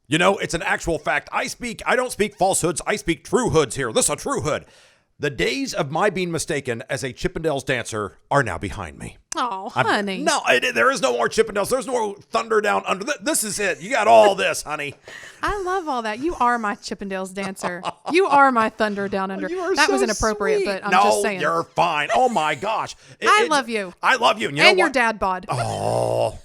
You know, it's an actual fact. I don't speak falsehoods. I speak true hoods here. This is a true hood. The days of my being mistaken as a Chippendales dancer are now behind me. Oh, honey. There is no more Chippendales. There's no more Thunder Down Under. This is it. You got all this, honey. I love all that. You are my Chippendales dancer. You are my Thunder Down Under. That was inappropriate, but I'm just saying. No, you're fine. Oh, my gosh. I love you. I love you. And your dad bod. Oh.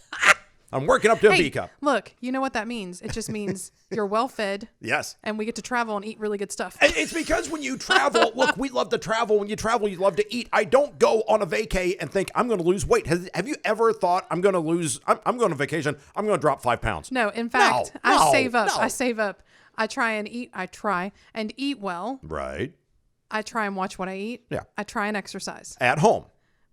I'm working up to a B cup. Look, you know what that means? It just means you're well fed. Yes. And we get to travel and eat really good stuff. It's because when you travel, look, we love to travel. When you travel, you love to eat. I don't go on a vacay and think I'm going to lose weight. Have you ever thought I'm going on vacation, I'm going to drop 5 pounds? No, in fact, I save up. I try and eat well. Right. I try and watch what I eat. Yeah. I try and exercise. At home.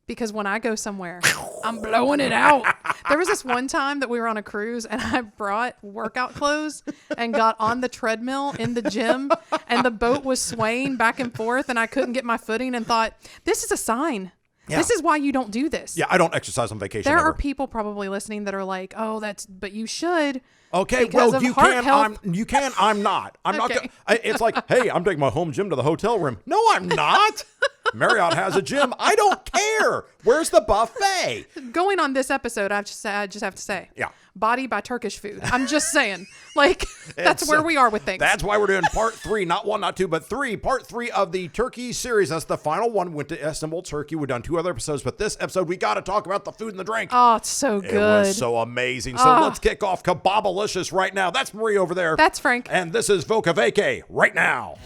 Because when I go somewhere, I'm blowing it out. There was this one time that we were on a cruise and I brought workout clothes and got on the treadmill in the gym and the boat was swaying back and forth and I couldn't get my footing and thought, this is a sign. Yeah. This is why you don't do this. Yeah, I don't exercise on vacation. There are people probably listening that are like, oh, but you should. Okay, well, you can. I'm not. I'm not. It's like, hey, I'm taking my home gym to the hotel room. No, I'm not. Marriott has a gym. I don't care. Where's the buffet? Going on this episode, I just have to say, yeah, body by Turkish food. I'm just saying, like, that's where we are with things. That's why we're doing part 3, not 1, not 2, but 3. Part 3 of the Turkey series. That's the final one. We went to Istanbul, Turkey. We've done 2 other episodes, but this episode, we got to talk about the food and the drink. Oh, it's so good. It was so amazing. So let's kick off Kebabalicious right now. That's Marie over there. That's Frank. And this is Voca Vacay right now.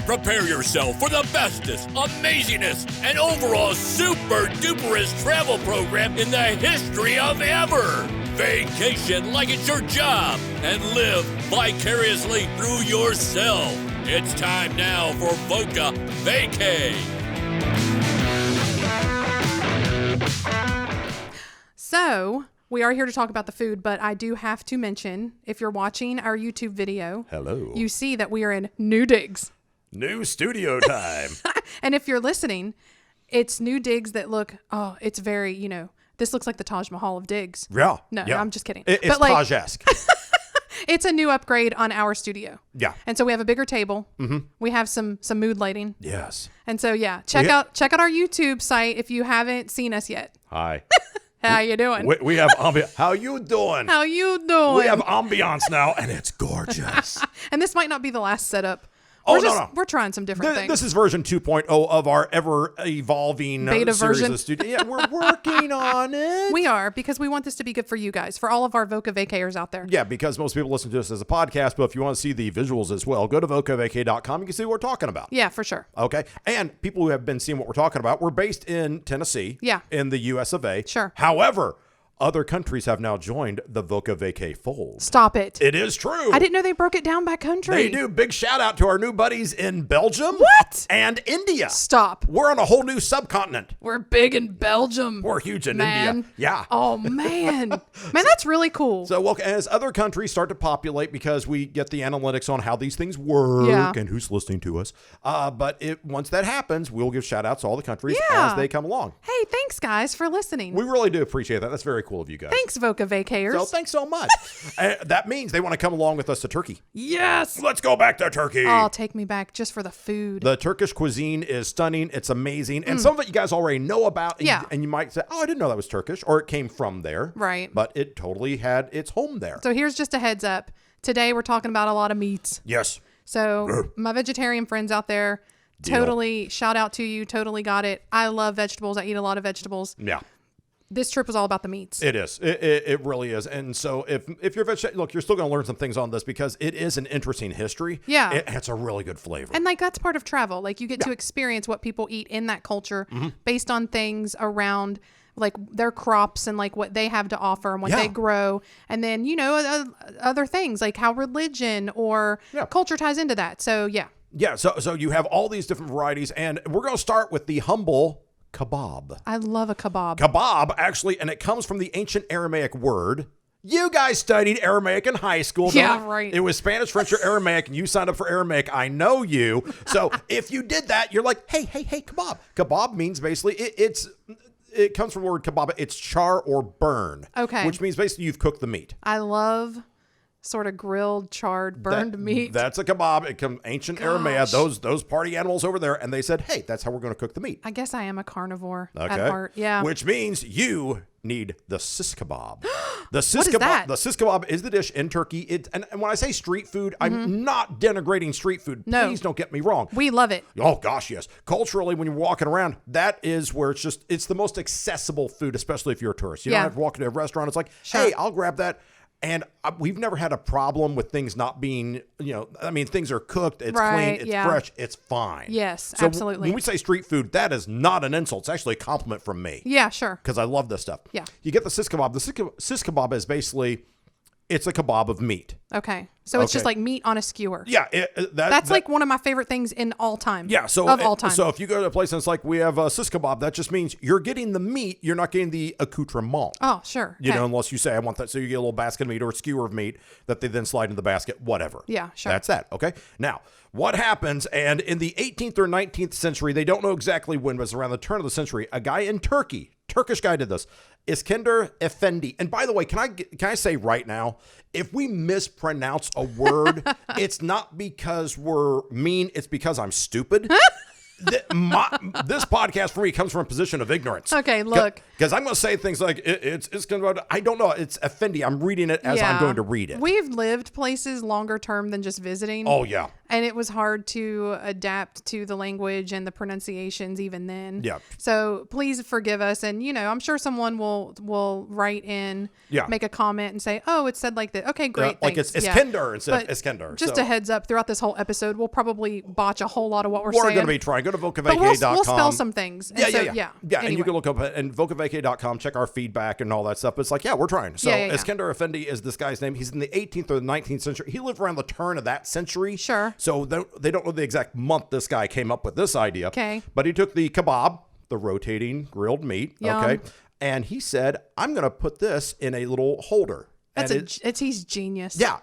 Prepare yourself for the bestest, amazingest, and overall super duperest travel program in the history of ever. Vacation like it's your job and live vicariously through yourself. It's time now for Voca Vacay. So, we are here to talk about the food, but I do have to mention, if you're watching our YouTube video, hello, you see that we are in new digs. New studio time. And if you're listening, it's new digs that look, it's very, this looks like the Taj Mahal of digs. Yeah. No, yeah. I'm just kidding. It's Taj-esque. It's a new upgrade on our studio. Yeah. And so we have a bigger table. Mm-hmm. We have some mood lighting. Yes. And so, check out our YouTube site if you haven't seen us yet. Hi. How you doing? We have ambiance. How you doing? How you doing? We have ambiance now, and it's gorgeous. And this might not be the last setup. No. We're trying some different things. This is version 2.0 of our ever-evolving beta series version. of studio. Yeah, we're working on it. We are, because we want this to be good for you guys, for all of our Voca Vacayers out there. Yeah, because most people listen to us as a podcast, but if you want to see the visuals as well, go to vocavacay.com. You can see what we're talking about. Yeah, for sure. Okay. And people who have been seeing what we're talking about, we're based in Tennessee. Yeah. In the US of A. Sure. However, other countries have now joined the Voca Vacay fold. Stop it. It is true. I didn't know they broke it down by country. They do. Big shout out to our new buddies in Belgium. What? And India. Stop. We're on a whole new subcontinent. We're big in Belgium. We're huge in India. Yeah. Oh, man. Man, that's really cool. So, well, as other countries start to populate, because we get the analytics on how these things work and who's listening to us. But once that happens, we'll give shout outs to all the countries as they come along. Hey, thanks, guys, for listening. We really do appreciate that. That's very cool of you guys. Thanks, Voca Vacayers. So thanks so much. That means they want to come along with us to Turkey. Yes. Let's go back to Turkey. Oh, take me back just for the food. The Turkish cuisine is stunning. It's amazing. And some of it you guys already know about. And you might say, I didn't know that was Turkish, or it came from there. Right. But it totally had its home there. So here's just a heads up. Today we're talking about a lot of meats. Yes. So my vegetarian friends out there, totally shout out to you. Totally got it. I love vegetables. I eat a lot of vegetables. Yeah. This trip was all about the meats. It is. It really is. And so if you're vegetarian, look, you're still going to learn some things on this because it is an interesting history. Yeah. It's a really good flavor. And that's part of travel. You get to experience what people eat in that culture based on things around their crops and what they have to offer and what they grow. And then, other things like how religion or culture ties into that. So, yeah. Yeah. So you have all these different varieties, and we're going to start with the humble kebab. I love a kebab. Kebab, actually, and it comes from the ancient Aramaic word. You guys studied Aramaic in high school. Yeah, right. It was Spanish, French, or Aramaic, and you signed up for Aramaic. I know you. So if you did that, you're like, hey, kebab. Kebab means basically it comes from the word kebab. It's char or burn. Okay. Which means basically you've cooked the meat. I love sort of grilled, charred, burned meat. That's a kebab. It comes ancient Aramaic, those party animals over there, and they said, hey, that's how we're going to cook the meat. I guess I am a carnivore at heart. Yeah. Which means you need the sis kebab. The sis What is kebab. that? The sis kebab is the dish in Turkey. And when I say street food, I'm not denigrating street food. No. Please don't get me wrong. We love it. Oh gosh, yes. Culturally, when you're walking around, that is where it's the most accessible food, especially if you're a tourist. You don't have to walk into a restaurant. It's like, hey, I'll grab that. And we've never had a problem with things not being, things are cooked, it's clean, it's fresh, it's fine. Yes, so absolutely. When we say street food, that is not an insult. It's actually a compliment from me. Yeah, sure. Because I love this stuff. Yeah. You get the sis kebab. The sis kebab is basically, it's a kebab of meat. Okay. So it's just like meat on a skewer. Yeah. That's like one of my favorite things in all time. Yeah. So of all time. So if you go to a place and it's like, we have a sis kebab, that just means you're getting the meat. You're not getting the accoutrement. Oh, sure. You know, unless you say, I want that. So you get a little basket of meat or a skewer of meat that they then slide in the basket, whatever. Yeah, sure. That's that. Okay. Now, what happens, and in the 18th or 19th century, they don't know exactly when, but it's around the turn of the century, a guy in Turkey, Turkish guy did this, Iskender Efendi. And by the way, can I say right now, if we mispronounce a word, it's not because we're mean, it's because I'm stupid. This podcast for me comes from a position of ignorance. Okay, look. Because I'm going to say things like, it's going to, I don't know, it's Effendi. I'm reading it as I'm going to read it. We've lived places longer term than just visiting. Oh, yeah. And it was hard to adapt to the language and the pronunciations even then. Yeah. So please forgive us. And, I'm sure someone will write in, make a comment and say, oh, it said like that. Okay, great. Like it's Iskender instead of Iskender. Just a heads up, throughout this whole episode, we'll probably botch a whole lot of what we're saying. saying. We're going to be trying. Go to vocavacay.com. We'll spell some things. And Yeah. Anyway. And you can look up at vocavacay.com, check our feedback and all that stuff. But it's like, we're trying. So Iskender Effendi is this guy's name. He's in the 18th or the 19th century. He lived around the turn of that century. Sure. So they don't know the exact month this guy came up with this idea. Okay. But he took the kebab, the rotating grilled meat. Yum. Okay. And he said, I'm going to put this in a little holder. He's genius. Yeah.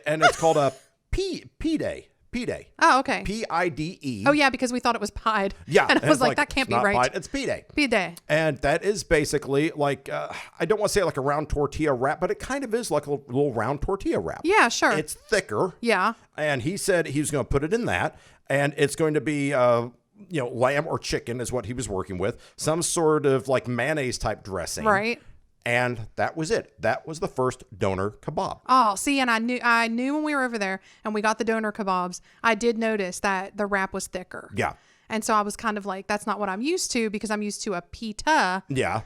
And it's called a P-Day. P-Day. Oh, okay. P-I-D-E. Oh, yeah, because we thought it was pied. Yeah. And I was like, that can't be right. Pied, it's P-Day. P-Day. And that is basically like, I don't want to say like a round tortilla wrap, but it kind of is like a little round tortilla wrap. Yeah, sure. It's thicker. Yeah. And he said he was going to put it in that. And it's going to be, lamb or chicken is what he was working with. Some sort of like mayonnaise type dressing. Right. And that was it. That was the first doner kebab. Oh, see, and I knew when we were over there and we got the doner kebabs, I did notice that the wrap was thicker. Yeah. And so I was kind of like, that's not what I'm used to because I'm used to a pita. Yeah.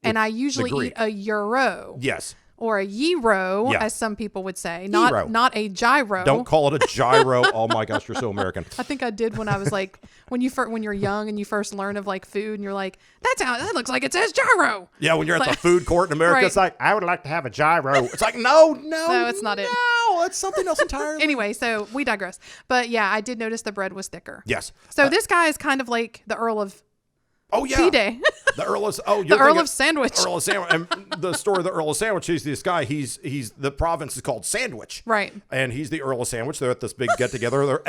And I usually eat a gyro. Yes. Or a gyro, as some people would say. Not a gyro. Don't call it a gyro. Oh my gosh, you're so American. I think I did when I was like, when you're young and you first learn of like food and you're like, that looks like it says gyro. Yeah, when you're at the food court in America, It's like, I would like to have a gyro. It's like, no, it's not it. No, it's something else entirely. Anyway, so we digress. But yeah, I did notice the bread was thicker. Yes. So this guy is kind of like the Earl of Oh yeah, P-Day. The Earl of the Earl of Sandwich. Earl of Sandwich, and the story of the Earl of Sandwich is this guy. He's the province is called Sandwich, right? And he's the Earl of Sandwich. They're at this big get together.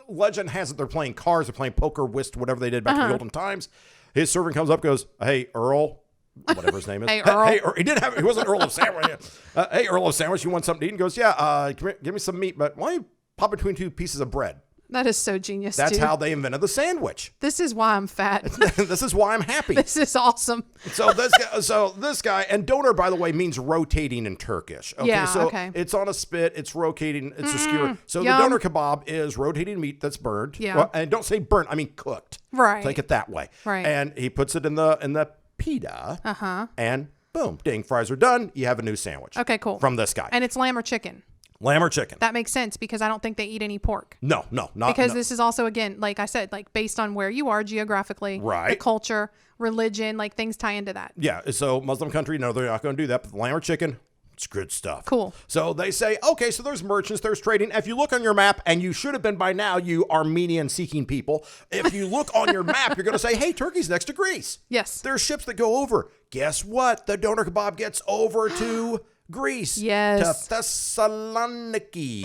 Legend has it they're playing cards, they're playing poker, whist, whatever they did back in the olden times. His servant comes up, goes, "Hey Earl." Whatever his name is. Hey, Earl. He wasn't Earl of Sandwich. Hey, Earl of Sandwich, you want something to eat? And goes, yeah, give me some meat, but why don't you pop between two pieces of bread? That is so genius. That's how they invented the sandwich. This is why I'm fat. This is why I'm happy. This is awesome. So this guy, and doner, by the way, means rotating in Turkish. Okay, yeah, so okay. It's on a spit, it's rotating, it's a skewer. So yum. The doner kebab is rotating meat that's burned. Yeah. Well, and don't say burnt, I mean cooked. Right. Take it that way. Right. And he puts it in the pita. Uh-huh. And boom, ding, fries are done. You have a new sandwich. Okay, cool. From this guy. And it's lamb or chicken. Lamb or chicken. That makes sense because I don't think they eat any pork. No, not because this is also, again, like I said, like based on where you are geographically, right? The culture, religion, like things tie into that. Yeah. So Muslim country, no, they're not going to do that. But lamb or chicken, it's good stuff. Cool. So they say, okay, so there's merchants, there's trading. If you look on your map, and you should have been by now, you Armenian seeking people. If you look on your map, you're going to say, hey, Turkey's next to Greece. Yes. There's ships that go over. Guess what? The doner kebab gets over to Greece. Yes. To Thessaloniki.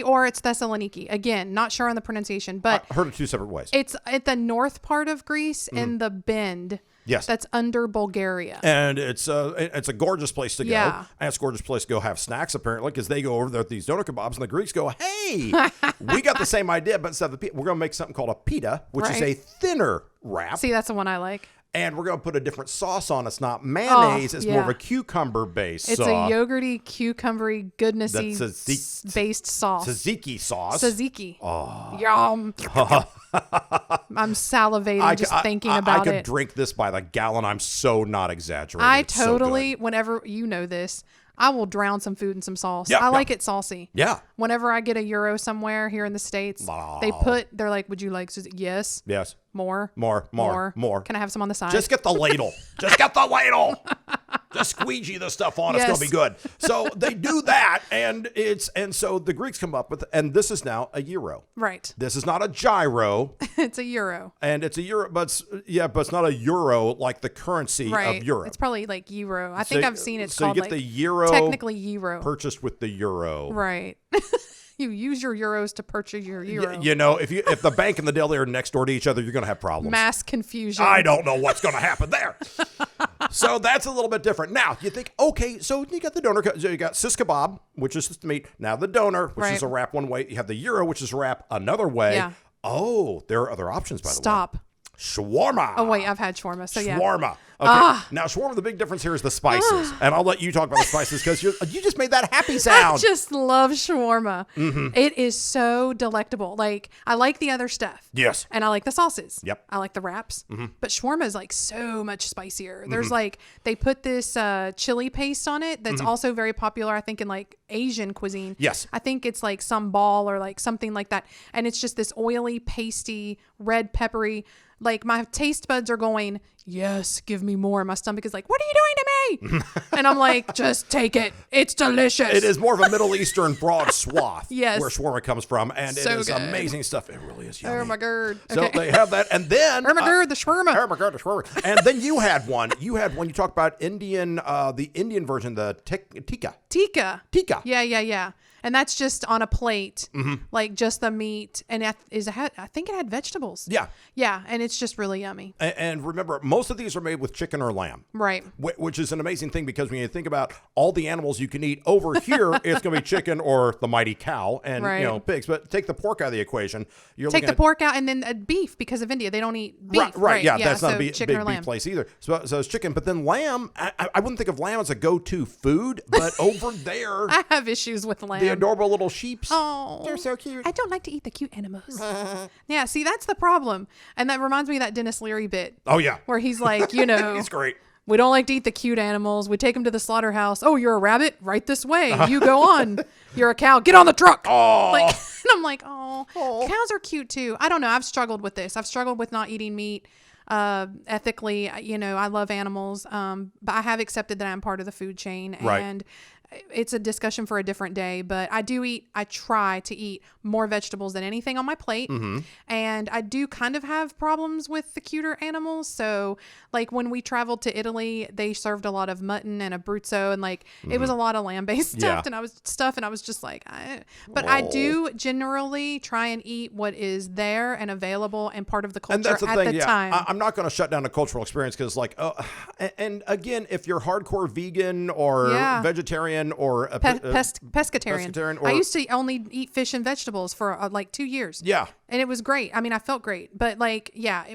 Or it's Thessaloniki. Again, not sure on the pronunciation, but I heard it two separate ways. It's at the north part of Greece in the Bend. Yes. That's under Bulgaria. And it's a gorgeous place to go. Yeah. And it's a gorgeous place to go have snacks, apparently, because they go over there with these doner kebabs, and the Greeks go, hey, we got the same idea, but instead of the pita, we're going to make something called a pita, which is a thinner wrap. See, that's the one I like. And we're going to put a different sauce on. It's not mayonnaise. It's more of a cucumber-based sauce. It's a yogurty, cucumbery, goodnessy based sauce. Tzatziki sauce. Tzatziki. Oh. Yum. I'm salivating just thinking about it. I could drink this by the gallon. I'm so not exaggerating. I totally, whenever, you know this, I will drown some food in some sauce. Yeah, I like it saucy. Yeah. Whenever I get a gyro somewhere here in the States, they're like, would you like, yes. Yes. More. Can I have some on the side? Just get the ladle. Just get the ladle. Just squeegee the stuff on. It's going to be good. So they do that, and so the Greeks come up with, and this is now a euro. Right. This is not a gyro. It's a euro. And it's a euro, but it's not a euro like the currency of Europe. It's probably like euro. I think I've seen it's so called you get the euro. Technically euro. Purchased with the euro. Right. You use your euros to purchase your euro. You know, if the bank and the deli are next door to each other, you're going to have problems. Mass confusion. I don't know what's going to happen there. So that's a little bit different. Now, you think, okay, so you got the doner, so you got sis kebab, which is just meat. Now the doner, which is a wrap one way. You have the euro, which is a wrap another way. Yeah. Oh, there are other options, by the way. Stop. Shawarma. Oh, wait, I've had shawarma, so yeah. Shawarma. Okay. Now, shawarma, the big difference here is the spices. And I'll let you talk about the spices because you just made that happy sound. I just love shawarma. Mm-hmm. It is so delectable. Like, I like the other stuff. Yes. And I like the sauces. Yep. I like the wraps. Mm-hmm. But shawarma is like so much spicier. There's like, they put this chili paste on it that's also very popular, I think, in like Asian cuisine. Yes. I think it's like some ball or like something like that. And it's just this oily, pasty, red, peppery. Like, my taste buds are going, yes, give me more. My stomach is like, what are you doing to me? And I'm like, just take it. It's delicious. It is more of a Middle Eastern broad swath Yes. where shawarma comes from. And So it is good. amazing stuff. It really is yummy. Oh, my God. So Okay. they have that. And then... Oh, my God, the shawarma. Oh, my God, the shawarma. And then you had one. You talked about the Indian version, the tikka. Tikka. Yeah. And that's just on a plate, like just the meat. And I think it had vegetables. Yeah. Yeah. And it's just really yummy. And remember, most of these are made with chicken or lamb. Right. Which is an amazing thing because when you think about all the animals you can eat over here, it's going to be chicken or the mighty cow and pigs. But take the pork out of the equation. Take the pork out and then beef because of India. They don't eat beef. Right. Yeah. That's not a big chicken or lamb. beef place either. So it's chicken. But then lamb, I wouldn't think of lamb as a go-to food. But over there, I have issues with lamb. the adorable little sheeps. Oh, they're so cute. I don't like to eat the cute animals. Yeah, see, that's the problem. And that reminds me of that Dennis Leary bit. Oh, yeah. Where he's like, He's great. We don't like to eat the cute animals. We take them to the slaughterhouse. Oh, you're a rabbit? Right this way. You go on. You're a cow. Get on the truck. Oh. And I'm like, cows are cute too. I don't know. I've struggled with this. I've struggled with not eating meat ethically. I love animals. But I have accepted that I'm part of the food chain. Right. And it's a discussion for a different day, but I try to eat more vegetables than anything on my plate. Mm-hmm. And I do kind of have problems with the cuter animals. So like when we traveled to Italy, they served a lot of mutton and abruzzo and it was a lot of lamb-based stuff. And I was just like, I do generally try and eat what is there and available and part of the culture and that's the at thing, the time. I'm not going to shut down a cultural experience because and again, if you're hardcore vegan or vegetarian or a pescatarian. I used to only eat fish and vegetables for 2 years. Yeah. And it was great. I mean, I felt great. But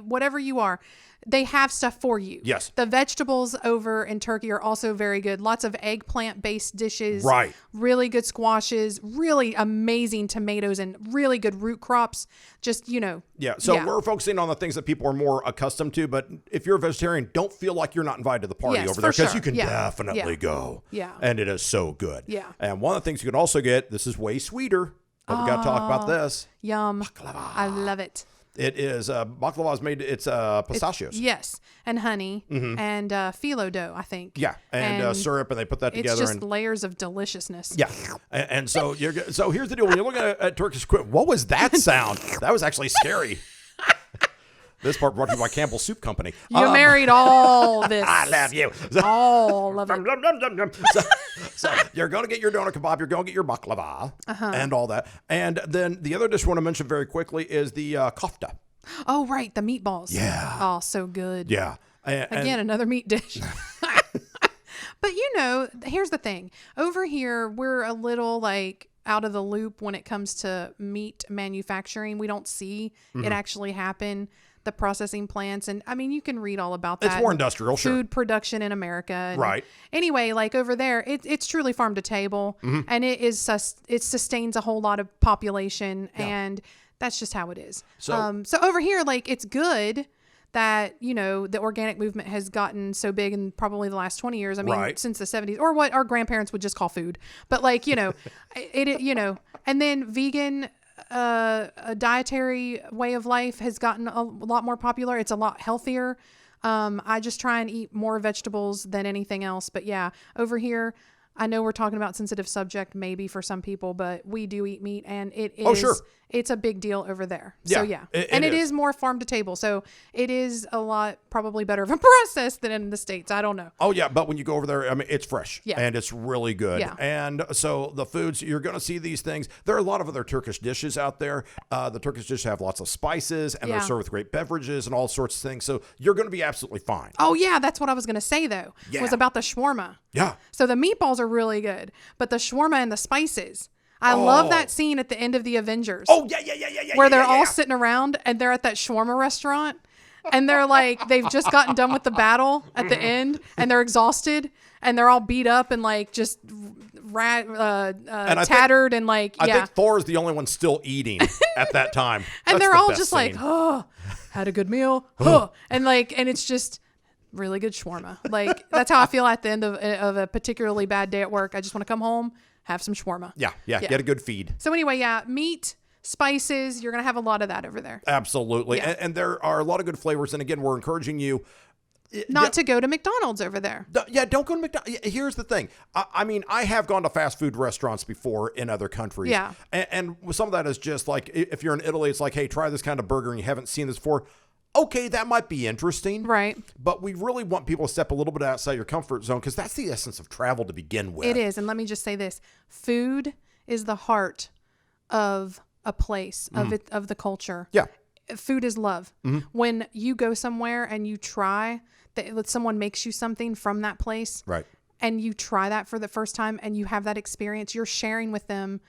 whatever you are, they have stuff for you. Yes. The vegetables over in Turkey are also very good. Lots of eggplant-based dishes. Right. Really good squashes. Really amazing tomatoes and really good root crops. Just, Yeah. So we're focusing on the things that people are more accustomed to. But if you're a vegetarian, don't feel like you're not invited to the party over there because you can definitely go. Yeah. And it is so good. Yeah. And one of the things you can also get, this is way sweeter, but we got to talk about this. Yum. Baklava. I love it. It is baklava is made. It's pistachios. Yes, and honey and phyllo dough, I think. Yeah, and syrup, and they put that together. It's just layers of deliciousness. Yeah, and so so here's the deal. When you're looking at Turkish equipment, what was that sound? That was actually scary. This part brought to you by Campbell Soup Company. You married all this. I love you. All of it. So you're going to get your doner kebab. You're going to get your baklava and all that. And then the other dish I want to mention very quickly is the kofta. Oh, right. The meatballs. Yeah. Oh, so good. Yeah. Again, another meat dish. But here's the thing. Over here, we're a little like out of the loop when it comes to meat manufacturing. We don't see it actually happen. The processing plants. And I mean, you can read all about that. It's more industrial, food production in America. And right. Anyway, like over there, it's truly farm to table, and it sustains a whole lot of population, and that's just how it is. So over here, like, it's good that, the organic movement has gotten so big in probably the last 20 years. I mean, since the 70s, or what our grandparents would just call food. But like, and then vegan, a dietary way of life has gotten a lot more popular. It's a lot healthier. I just try and eat more vegetables than anything else. But yeah, over here, I know we're talking about sensitive subject maybe for some people, but we do eat meat, and it is, it's a big deal over there. Yeah, so yeah, it is more farm to table. So it is a lot probably better of a process than in the States. I don't know. Oh yeah. But when you go over there, I mean, it's fresh and it's really good. Yeah. And so the foods, you're going to see these things. There are a lot of other Turkish dishes out there. The Turkish dishes have lots of spices, and they're served with great beverages and all sorts of things. So you're going to be absolutely fine. Oh yeah. That's what I was going to say though, was about the shawarma. Yeah. So the meatballs are really good, but the shawarma and the spices. I love that scene at the end of the Avengers. Oh yeah. Where they're all sitting around and they're at that shawarma restaurant, and they're like, they've just gotten done with the battle at the end, and they're exhausted, and they're all beat up and like just tattered, and like, I think Thor is the only one still eating at that time. And they're all just like, oh, had a good meal. And like, and it's just really good shawarma. Like, that's how I feel at the end of a particularly bad day at work. I just want to come home, have some shawarma. Yeah. Get a good feed. So anyway, meat, spices, you're going to have a lot of that over there. Absolutely. Yeah. And there are a lot of good flavors. And again, we're encouraging you not to go to McDonald's over there. Don't go to McDonald's. Here's the thing. I mean, I have gone to fast food restaurants before in other countries. Yeah. And some of that is just like, if you're in Italy, it's like, hey, try this kind of burger and you haven't seen this before. Okay, that might be interesting. Right. But we really want people to step a little bit outside your comfort zone, because that's the essence of travel to begin with. It is. And let me just say this. Food is the heart of a place, of the culture. Yeah. Food is love. When you go somewhere and you try, someone makes you something from that place. Right. And you try that for the first time and you have that experience, you're sharing with them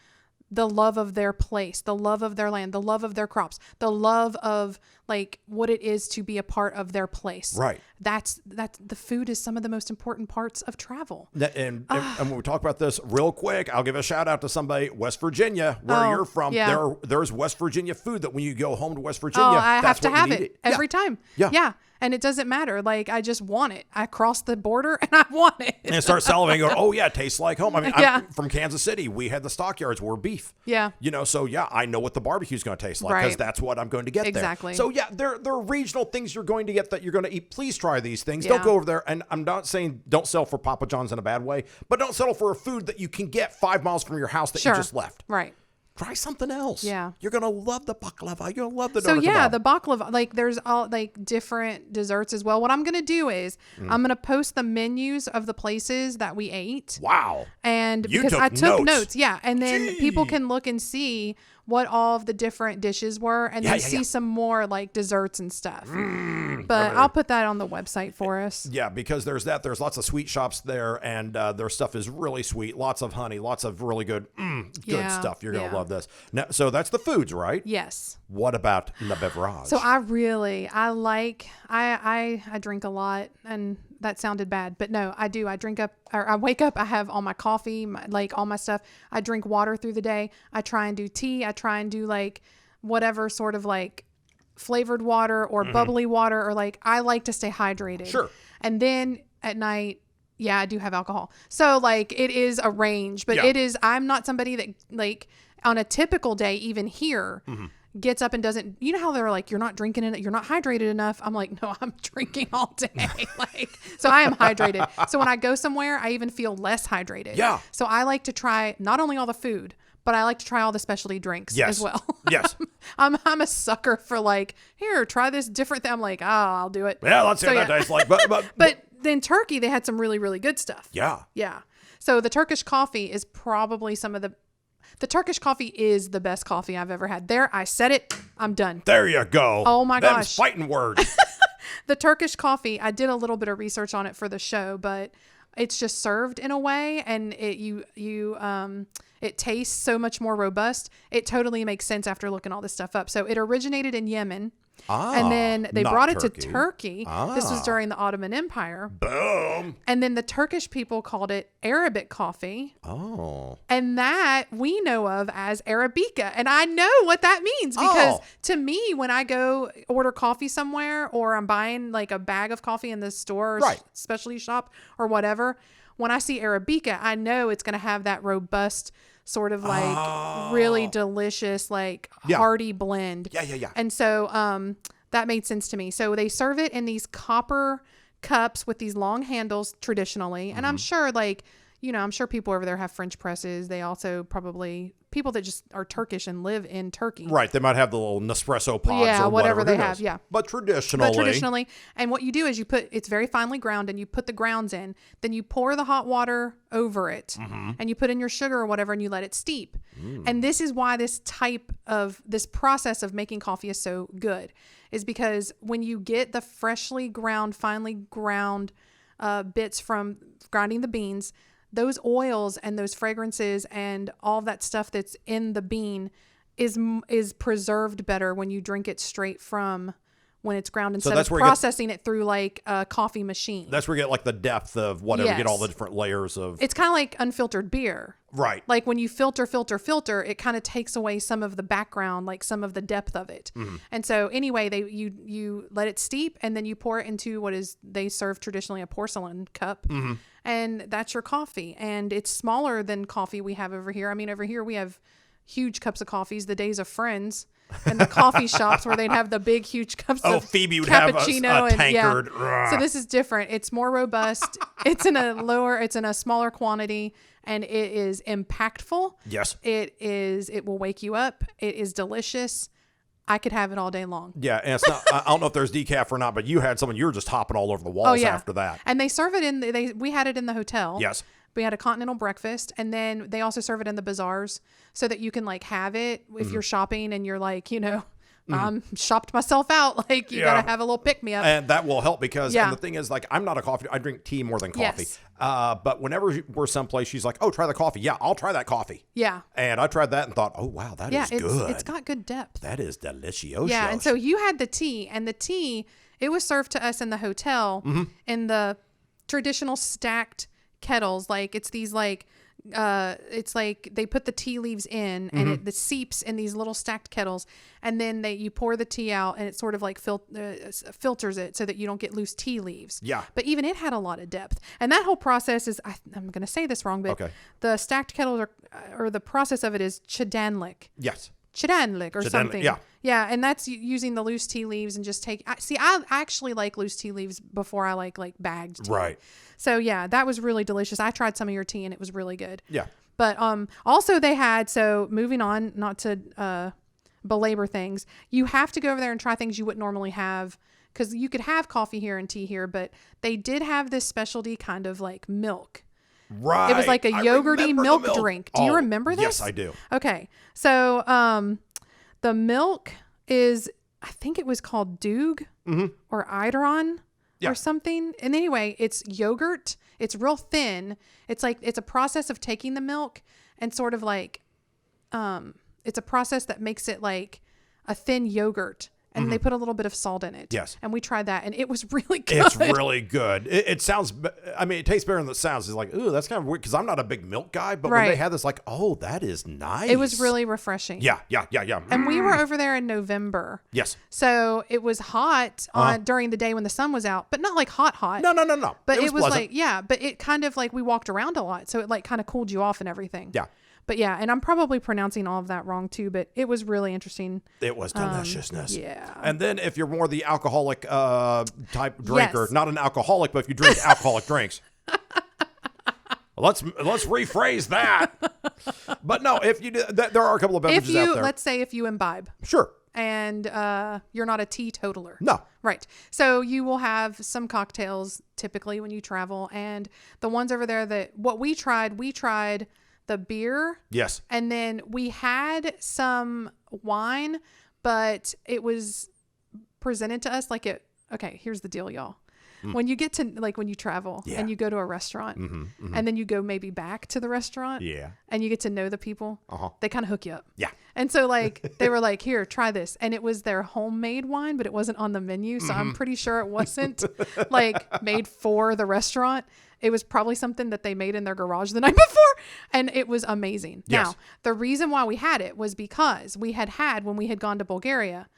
the love of their place, the love of their land, the love of their crops, the love of like what it is to be a part of their place. Right. That's the food is some of the most important parts of travel. And when we talk about this real quick, I'll give a shout out to somebody, West Virginia, where you're from. Yeah. There's West Virginia food that when you go home to West Virginia, I have to have it it every time. Yeah. And it doesn't matter. Like, I just want it. I cross the border and I want it. And start salivating, going, oh yeah, it tastes like home. I mean, I'm from Kansas City. We had the stockyards where beef. Yeah. So yeah, I know what the barbecue's going to taste like, because that's what I'm going to get there. Exactly. So yeah, there are regional things you're going to get that you're going to eat. Please try these things. Don't go over there. And I'm not saying don't settle for Papa John's in a bad way, but don't settle for a food that you can get 5 miles from your house that you just left. Right. Try something else. Yeah. You're going to love the baklava. You're going to love the So yeah, the baklava, like there's all like different desserts as well. What I'm going to do is I'm going to post the menus of the places that we ate. Wow. And because I took notes. Yeah. And then people can look and see what all of the different dishes were, and then see some more like desserts and stuff. But I'll put that on the website for us. Yeah, because there's lots of sweet shops there, and their stuff is really sweet. Lots of honey, lots of really good stuff. You're going to love this. Now, so that's the foods, right? Yes. What about le beverage? So I drink a lot, and that sounded bad, but no, I do. I drink up, or I wake up, I have all my coffee, all my stuff. I drink water through the day. I try and do tea. I try and do like whatever sort of like flavored water or bubbly water, or like, I like to stay hydrated. Sure. And then at night, yeah, I do have alcohol. So like, it is a range, but I'm not somebody that like on a typical day, even here, gets up and doesn't, you know how they're like, you're not drinking it, you're not hydrated enough. I'm like, no, I'm drinking all day. So I am hydrated. So when I go somewhere, I even feel less hydrated. Yeah. So I like to try not only all the food, but I like to try all the specialty drinks as well. Yes. I'm a sucker for like, here, try this different thing. I'm like, I'll do it. Yeah, let's see what that tastes like. But in Turkey, they had some really, really good stuff. Yeah. Yeah. So the Turkish coffee is probably the Turkish coffee is the best coffee I've ever had. There, I said it. I'm done. There you go. Oh my gosh. Fighting words. The Turkish coffee, I did a little bit of research on it for the show, but it's just served in a way, and it tastes so much more robust. It totally makes sense after looking all this stuff up. So it originated in Yemen. And then they brought it to Turkey. This was during the Ottoman Empire. Boom. And then the Turkish people called it Arabic coffee. Oh. And that we know of as Arabica. And I know what that means because to me, when I go order coffee somewhere or I'm buying like a bag of coffee in the store or specialty shop or whatever, when I see Arabica, I know it's going to have that robust sort of like really delicious, like hearty blend. Yeah. And so that made sense to me. So they serve it in these copper cups with these long handles traditionally. And I'm sure I'm sure people over there have French presses. They also probably people that just are Turkish and live in Turkey. Right. They might have the little Nespresso pods or whatever they have. Yeah. But traditionally. And what you do is it's very finely ground and you put the grounds in, then you pour the hot water over it and you put in your sugar or whatever and you let it steep. And this is why this process of making coffee is so good, is because when you get the finely ground bits from grinding the beans, those oils and those fragrances and all that stuff that's in the bean is preserved better when you drink it straight from when it's ground instead of processing it through like a coffee machine. That's where you get like the depth of whatever, you get all the different layers of. It's kind of like unfiltered beer. Right. Like when you filter, it kind of takes away some of the background, like some of the depth of it. And so anyway, you let it steep and then you pour it into they serve traditionally a porcelain cup. And that's your coffee. And it's smaller than coffee we have over here. I mean, over here we have huge cups of coffees, the days of Friends and the coffee shops where they'd have the big, huge cups of Phoebe would cappuccino have a tankard. Yeah. So this is different. It's more robust. It's in a smaller quantity, and it is impactful. Yes. It will wake you up. It is delicious. I could have it all day long. Yeah, and it's not. I don't know if there's decaf or not, but you had someone. You were just hopping all over the walls after that. And they serve it we had it in the hotel. Yes. We had a continental breakfast, and then they also serve it in the bazaars so that you can like have it if you're shopping and you're like, shopped myself out. Like you got to have a little pick me up. And that will help because and the thing is, like, I'm not a coffee. I drink tea more than coffee. Yes. But whenever we're someplace, she's like, oh, try the coffee. Yeah, I'll try that coffee. Yeah. And I tried that and thought, oh, wow, that is good. It's got good depth. That is delicious. Yeah. And so you had the tea, and the tea, it was served to us in the hotel in the traditional stacked kettles. Like it's these like it's like they put the tea leaves in and it seeps in these little stacked kettles, and then you pour the tea out and it sort of like filters it so that you don't get loose tea leaves. Yeah. But even it had a lot of depth, and that whole process is I'm going to say this wrong, but the stacked kettles or the process of it is chadanlik. Yes. Chadanlik or something. Yeah. Yeah, and that's using the loose tea leaves and just I actually like loose tea leaves before I like bagged tea. Right. So yeah, that was really delicious. I tried some of your tea and it was really good. Yeah. But also they had, so moving on, not to belabor things, you have to go over there and try things you wouldn't normally have, because you could have coffee here and tea here, but they did have this specialty kind of like milk. Right. It was like a yogurty milk drink. Do you remember this? Yes, I do. Okay. So the milk is, I think it was called Doog or Idron or something. And anyway, it's yogurt. It's real thin. It's a process of taking the milk and sort of like, it's a process that makes it like a thin yogurt. And they put a little bit of salt in it. Yes. And we tried that, and it was really good. It's really good. It sounds, I mean, it tastes better than it sounds. It's like, ooh, that's kind of weird, because I'm not a big milk guy, but when they had this, like, oh, that is nice. It was really refreshing. Yeah. And we were over there in November. Yes. So it was hot during the day when the sun was out, but not like hot. No. But it was pleasant. like, but it kind of like we walked around a lot. So it like kind of cooled you off and everything. Yeah. But yeah, and I'm probably pronouncing all of that wrong too, but it was really interesting. It was deliciousness. Yeah. And then if you're more the alcoholic type drinker, not an alcoholic, but if you drink alcoholic drinks. Let's rephrase that. But no, if you do, there are a couple of beverages out there. Let's say if you imbibe. Sure. And you're not a teetotaler. No. Right. So you will have some cocktails typically when you travel, and the ones over there what we tried the beer. Yes. And then we had some wine, but it was presented to us like okay, here's the deal, y'all. When you get to like when you travel and you go to a restaurant and then you go maybe back to the restaurant and you get to know the people, they kind of hook you up. Yeah. And so like they were like, here, try this. And it was their homemade wine, but it wasn't on the menu. So I'm pretty sure it wasn't like made for the restaurant. It was probably something that they made in their garage the night before. And it was amazing. Yes. Now, the reason why we had it was because we had when we had gone to Bulgaria,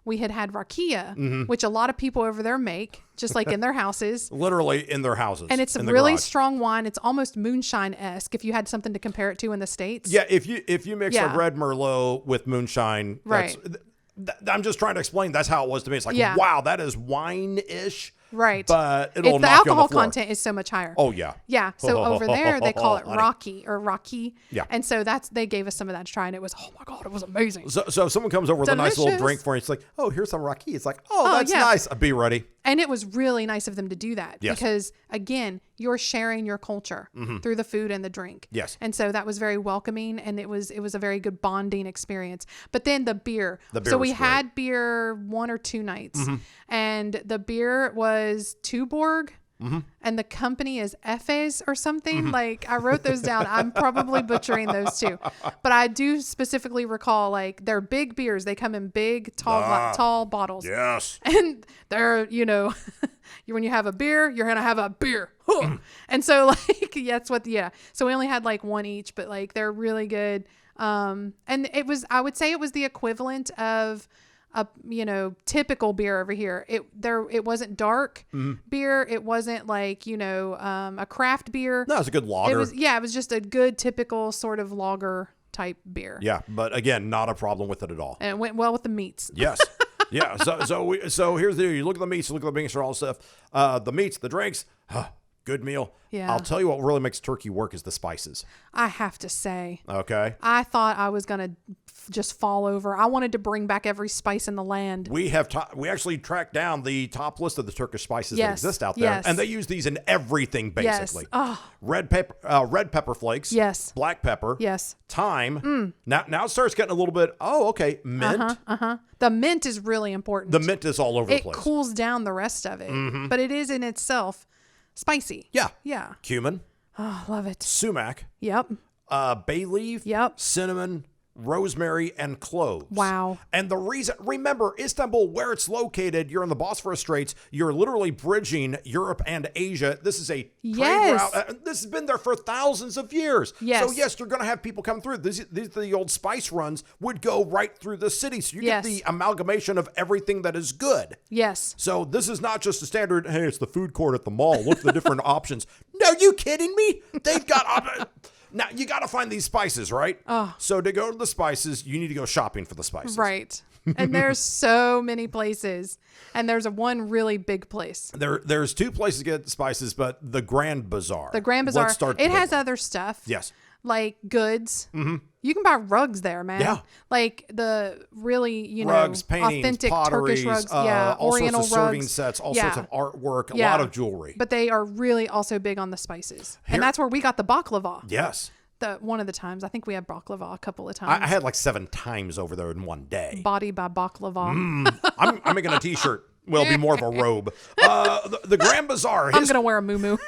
we had rakia, which a lot of people over there make, just like in their houses. Literally in their houses. And it's a really strong wine. It's almost moonshine-esque if you had something to compare it to in the States. Yeah, if you mix a red Merlot with moonshine, I'm just trying to explain. That's how it was to me. It's like, wow, that is wine-ish. Right. But it'll the knock you on alcohol the floor. content is so much higher. Oh, yeah. Yeah. So over there, they call it Honey. Rocky. Yeah. And so they gave us some of that to try, and it was, oh my God, it was amazing. So if someone comes over with a nice little drink for you, it's like, oh, here's some Rocky. It's like, oh, that's nice. I'll be ready. And it was really nice of them to do that Yes. because, again, you're sharing your culture through the food and the drink. Yes. And so that was very welcoming, and it was a very good bonding experience. But then the beer. So we had beer 1 or 2 nights, and the beer was Tuborg. And the company is Efes or something. Like I wrote those down. I'm probably butchering those too, but I do specifically recall like they're big beers. They come in big, tall bottles. Yes. And they're, when you have a beer, you're going to have a beer. And so like, that's so we only had like 1 each, but like, they're really good. And I would say it was the equivalent of a typical beer over here. It wasn't dark beer. It wasn't like a craft beer. No, it's a good lager. It was just a good typical sort of lager type beer. Yeah, but again, not a problem with it at all. And it went well with the meats. Yes. Yeah. So here's the deal. You look at the meats, you look at the beans, all stuff. The meats, the drinks. Good meal. Yeah. I'll tell you what really makes turkey work is the spices. I have to say. Okay. I thought I was going to just fall over. I wanted to bring back every spice in the land. We actually tracked down the top list of the Turkish spices that exist out there. Yes. And they use these in everything, basically. Yes. Oh. Red pepper flakes. Yes. Black pepper. Yes. Thyme. Now it starts getting a little bit, mint. The mint is really important. The mint is all over the place. It cools down the rest of it. But it is in itself spicy. Yeah. Yeah. Cumin. Oh, love it. Sumac. Yep. Bay leaf. Yep. Cinnamon. Rosemary and cloves. Wow. And the reason, remember, Istanbul, where it's located, you're in the Bosphorus Straits. You're literally bridging Europe and Asia. This is a trade route. This has been there for thousands of years. Yes. So yes, you're going to have people come through. The old spice runs would go right through the city. So you get the amalgamation of everything that is good. Yes. So this is not just a standard, hey, it's the food court at the mall. Look at the different options. No, you kidding me? They've got Now, you got to find these spices, right? Oh. So to go to the spices, you need to go shopping for the spices. Right. And there's so many places. And there's one really big place. There's 2 places to get the spices, but the Grand Bazaar. The Grand Bazaar, it has other stuff. Yes. Like goods. You can buy rugs there, man. Yeah. Like the really, rugs, paintings, authentic potteries, Turkish rugs. Yeah. All Oriental sorts of rugs. serving sets, all sorts of artwork, a lot of jewelry. But they are really also big on the spices. And that's where we got the baklava. Yes. One of the times. I think we had baklava a couple of times. I had like 7 times over there in one day. Body by baklava. I'm making a t-shirt. Well, it'll be more of a robe. The Grand Bazaar. I'm going to wear a muumuu.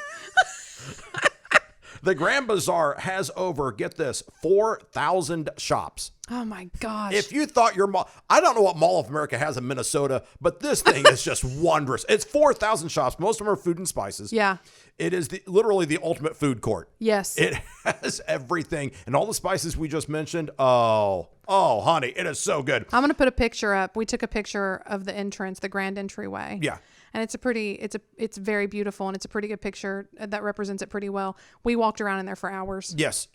The Grand Bazaar has over, get this, 4,000 shops. Oh my gosh. If you thought your mall, I don't know what Mall of America has in Minnesota, but this thing is just wondrous. It's 4,000 shops. Most of them are food and spices. Yeah. It is literally the ultimate food court. Yes. It has everything. And all the spices we just mentioned, oh, honey, it is so good. I'm going to put a picture up. We took a picture of the entrance, the grand entryway. Yeah. And it's very beautiful, and it's a pretty good picture that represents it pretty well. We walked around in there for hours. Yes.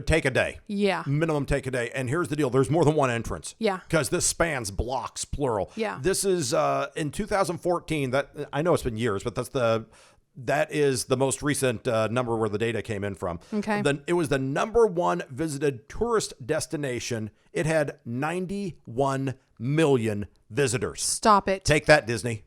Take a day. Yeah. Minimum take a day. And here's the deal. There's more than one entrance. Yeah. Because this spans blocks, plural. Yeah. This is in 2014. That I know it's been years, but that is the most recent number where the data came in from. Okay. It was the #1 visited tourist destination. It had 91 million visitors. Stop it. Take that, Disney.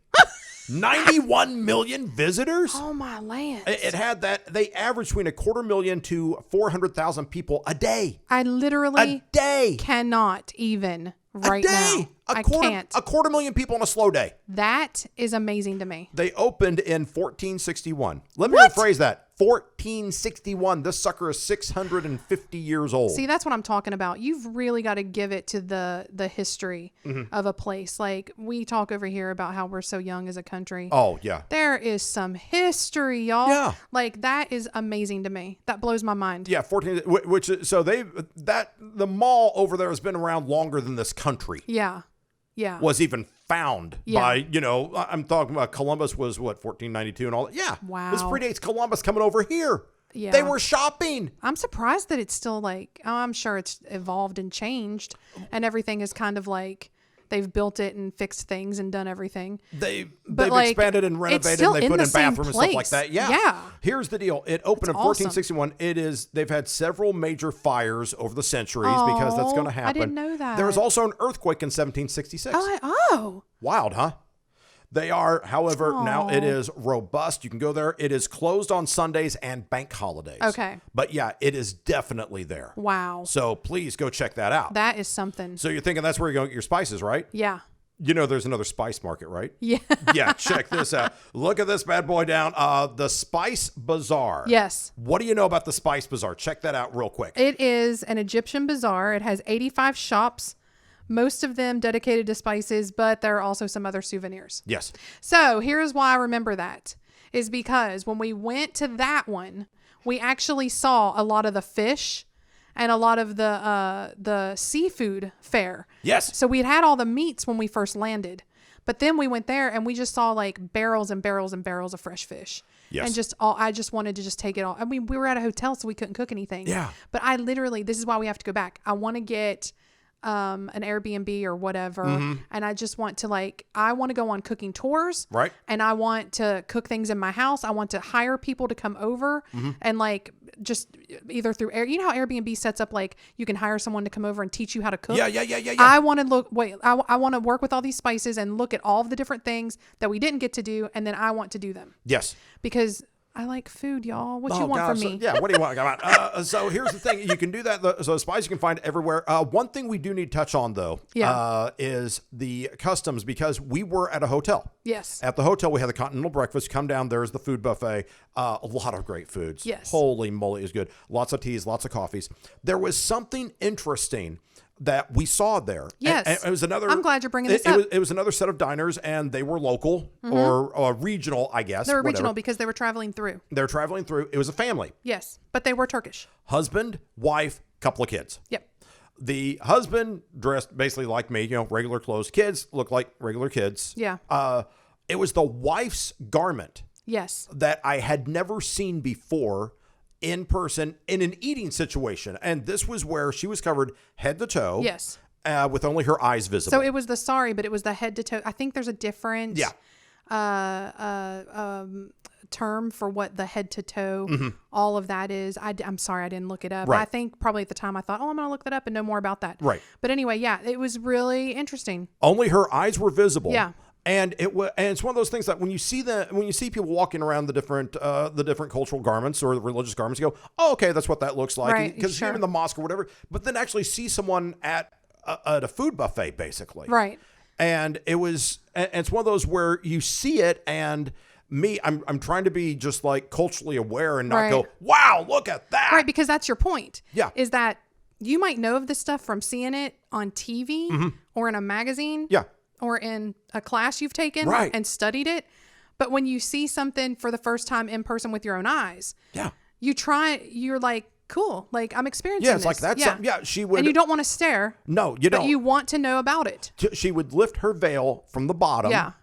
91 million visitors? Oh, my land. It had that. They averaged between 250,000 to 400,000 people a day. I literally a day cannot even right now. I can't. A 250,000 people on a slow day. That is amazing to me. They opened in 1461. Let me What? rephrase that. 1461. This sucker is 650 years old. See, that's what I'm talking about. You've really got to give it to the history of a place. Like, we talk over here about how we're so young as a country. Oh, yeah. There is some history, y'all. Yeah. Like, that is amazing to me. That blows my mind. Yeah, 14. Which so the mall over there has been around longer than this country. Yeah. Yeah. Was even found by, I'm talking about Columbus was 1492 and all that. Yeah. Wow. This predates Columbus coming over here. Yeah. They were shopping. I'm surprised that it's still like, I'm sure it's evolved and changed and everything is kind of like they've built it and fixed things and done everything. They've like, expanded and renovated and they put in bathrooms and stuff like that. Yeah. Yeah. Here's the deal. It opened in 1461. They've had several major fires over the centuries because that's going to happen. I didn't know that. There was also an earthquake in 1766. Oh. Wild, huh? They are, however, now it is robust. You can go there. It is closed on Sundays and bank holidays. Okay. But yeah, it is definitely there. Wow. So please go check that out. That is something. So you're thinking that's where you're going to get your spices, right? Yeah. There's another spice market, right? Yeah. Yeah, check this out. Look at this bad boy down. The Spice Bazaar. Yes. What do you know about the Spice Bazaar? Check that out real quick. It is an Egyptian bazaar. It has 85 shops. Most of them dedicated to spices, but there are also some other souvenirs. Yes. So here's why I remember that is because when we went to that one, we actually saw a lot of the fish and a lot of the seafood fare. Yes. So we had all the meats when we first landed, but then we went there and we just saw like barrels and barrels and barrels of fresh fish. Yes. And I just wanted to just take it all. I mean, we were at a hotel, so we couldn't cook anything. Yeah. But this is why we have to go back. I want to get an Airbnb or whatever. And I just want to I want to go on cooking tours. Right. And I want to cook things in my house. I want to hire people to come over and just either through how Airbnb sets up, you can hire someone to come over and teach you how to cook. Yeah. I want to I want to work with all these spices and look at all of the different things that we didn't get to do. And then I want to do them. Yes. Because I like food, y'all. What you want from me? Yeah, what do you want? Come on. So here's the thing. You can do that. So spice you can find everywhere. One thing we do need to touch on, though, is the customs, because we were at a hotel. Yes. At the hotel, we had the continental breakfast. Come down, there's the food buffet. A lot of great foods. Yes. Holy moly, it was good. Lots of teas, lots of coffees. There was something interesting that we saw there. Yes. And it was another. I'm glad you're bringing this up. It was another set of diners, and they were local or regional, I guess. They were regional whatever. because they were traveling through. They're traveling through. It was a family. Yes, but they were Turkish. Husband, wife, couple of kids. Yep. The husband dressed basically like me, regular clothes. Kids look like regular kids. Yeah. It was the wife's garment. Yes. That I had never seen before in person in an eating situation. And this was where she was covered head to toe. Yes. With only her eyes visible. So it was but it was the head to toe. I think there's a different term for what the head to toe, all of that is. I'm sorry, I didn't look it up. Right. I think probably at the time I thought, I'm going to look that up and know more about that. Right. But anyway, yeah, it was really interesting. Only her eyes were visible. Yeah. And it's one of those things that when you see people walking around the different cultural garments or the religious garments, you go, oh, okay, that's what that looks like. Right, Because sure. you're in the mosque or whatever, but then actually see someone at a food buffet, basically. Right. And it's one of those where you see it, and I'm trying to be just culturally aware and not go, wow, look at that. Right, because that's your point. Yeah. Is that you might know of this stuff from seeing it on TV or in a magazine. Yeah. Or in a class you've taken and studied it. But when you see something for the first time in person with your own eyes, you're like, cool, I'm experiencing this. Yeah, it's like that's something. Yeah, she would. And you don't want to stare. No, you don't. But you want to know about it. She would lift her veil from the bottom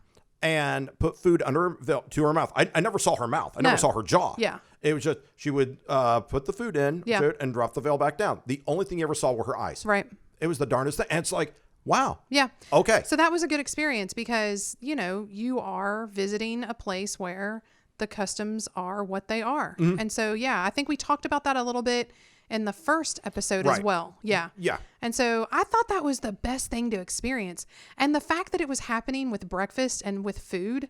and put food under her veil to her mouth. I never saw her mouth. I never saw her jaw. Yeah. It was just, she would put the food in and drop the veil back down. The only thing you ever saw were her eyes. Right. It was the darndest thing. And it's like, wow. Yeah. Okay. So that was a good experience because, you are visiting a place where the customs are what they are. And so, I think we talked about that a little bit in the first episode as well. Yeah. Yeah. And so I thought that was the best thing to experience. And the fact that it was happening with breakfast and with food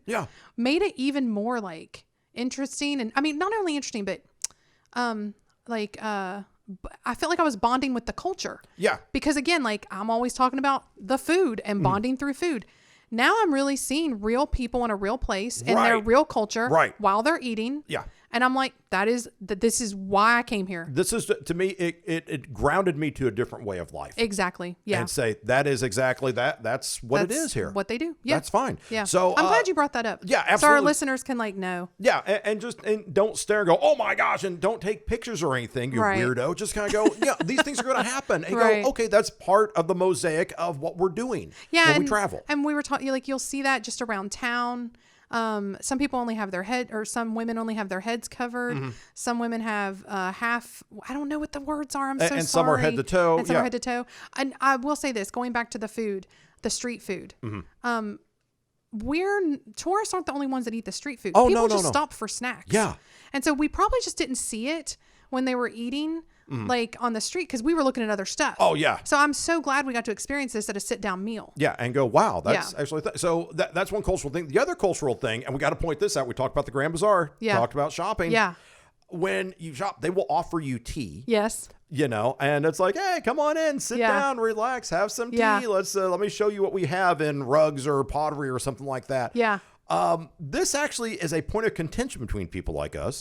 made it even more interesting. And I mean, not only interesting, but I felt like I was bonding with the culture. Yeah. Because again, like I'm always talking about the food and bonding through food. Now I'm really seeing real people in a real place and their real culture while they're eating. Yeah. And I'm like, this is why I came here. This is, to me, it grounded me to a different way of life. Exactly. Yeah. And say, that is exactly that. That's what it is here. What they do. Yeah. That's fine. Yeah. So I'm glad you brought that up. Yeah, absolutely. So our listeners can know. Yeah. And don't stare and go, oh my gosh, and don't take pictures or anything, you weirdo. Just kind of go, yeah, these things are going to happen. And go, okay, that's part of the mosaic of what we're doing when we travel. And we were talking, like, you'll see that just around town. Some people only have their head, or some women only have their heads covered. Some women have half. I don't know what the words are. I'm so sorry. And some are head to toe. And some are head to toe. And I will say this, going back to the food, the street food. Tourists aren't the only ones that eat the street food. People just stop for snacks. Yeah. And so we probably just didn't see it when they were eating. Like on the street, because we were looking at other stuff. Oh, yeah. So I'm so glad we got to experience this at a sit-down meal. Yeah, and go, wow, that's actually... So that's one cultural thing. The other cultural thing, and we got to point this out, we talked about the Grand Bazaar, talked about shopping. Yeah. When you shop, they will offer you tea. Yes. And it's like, hey, come on in, sit down, relax, have some tea. Let me show you what we have in rugs or pottery or something like that. Yeah. This actually is a point of contention between people like us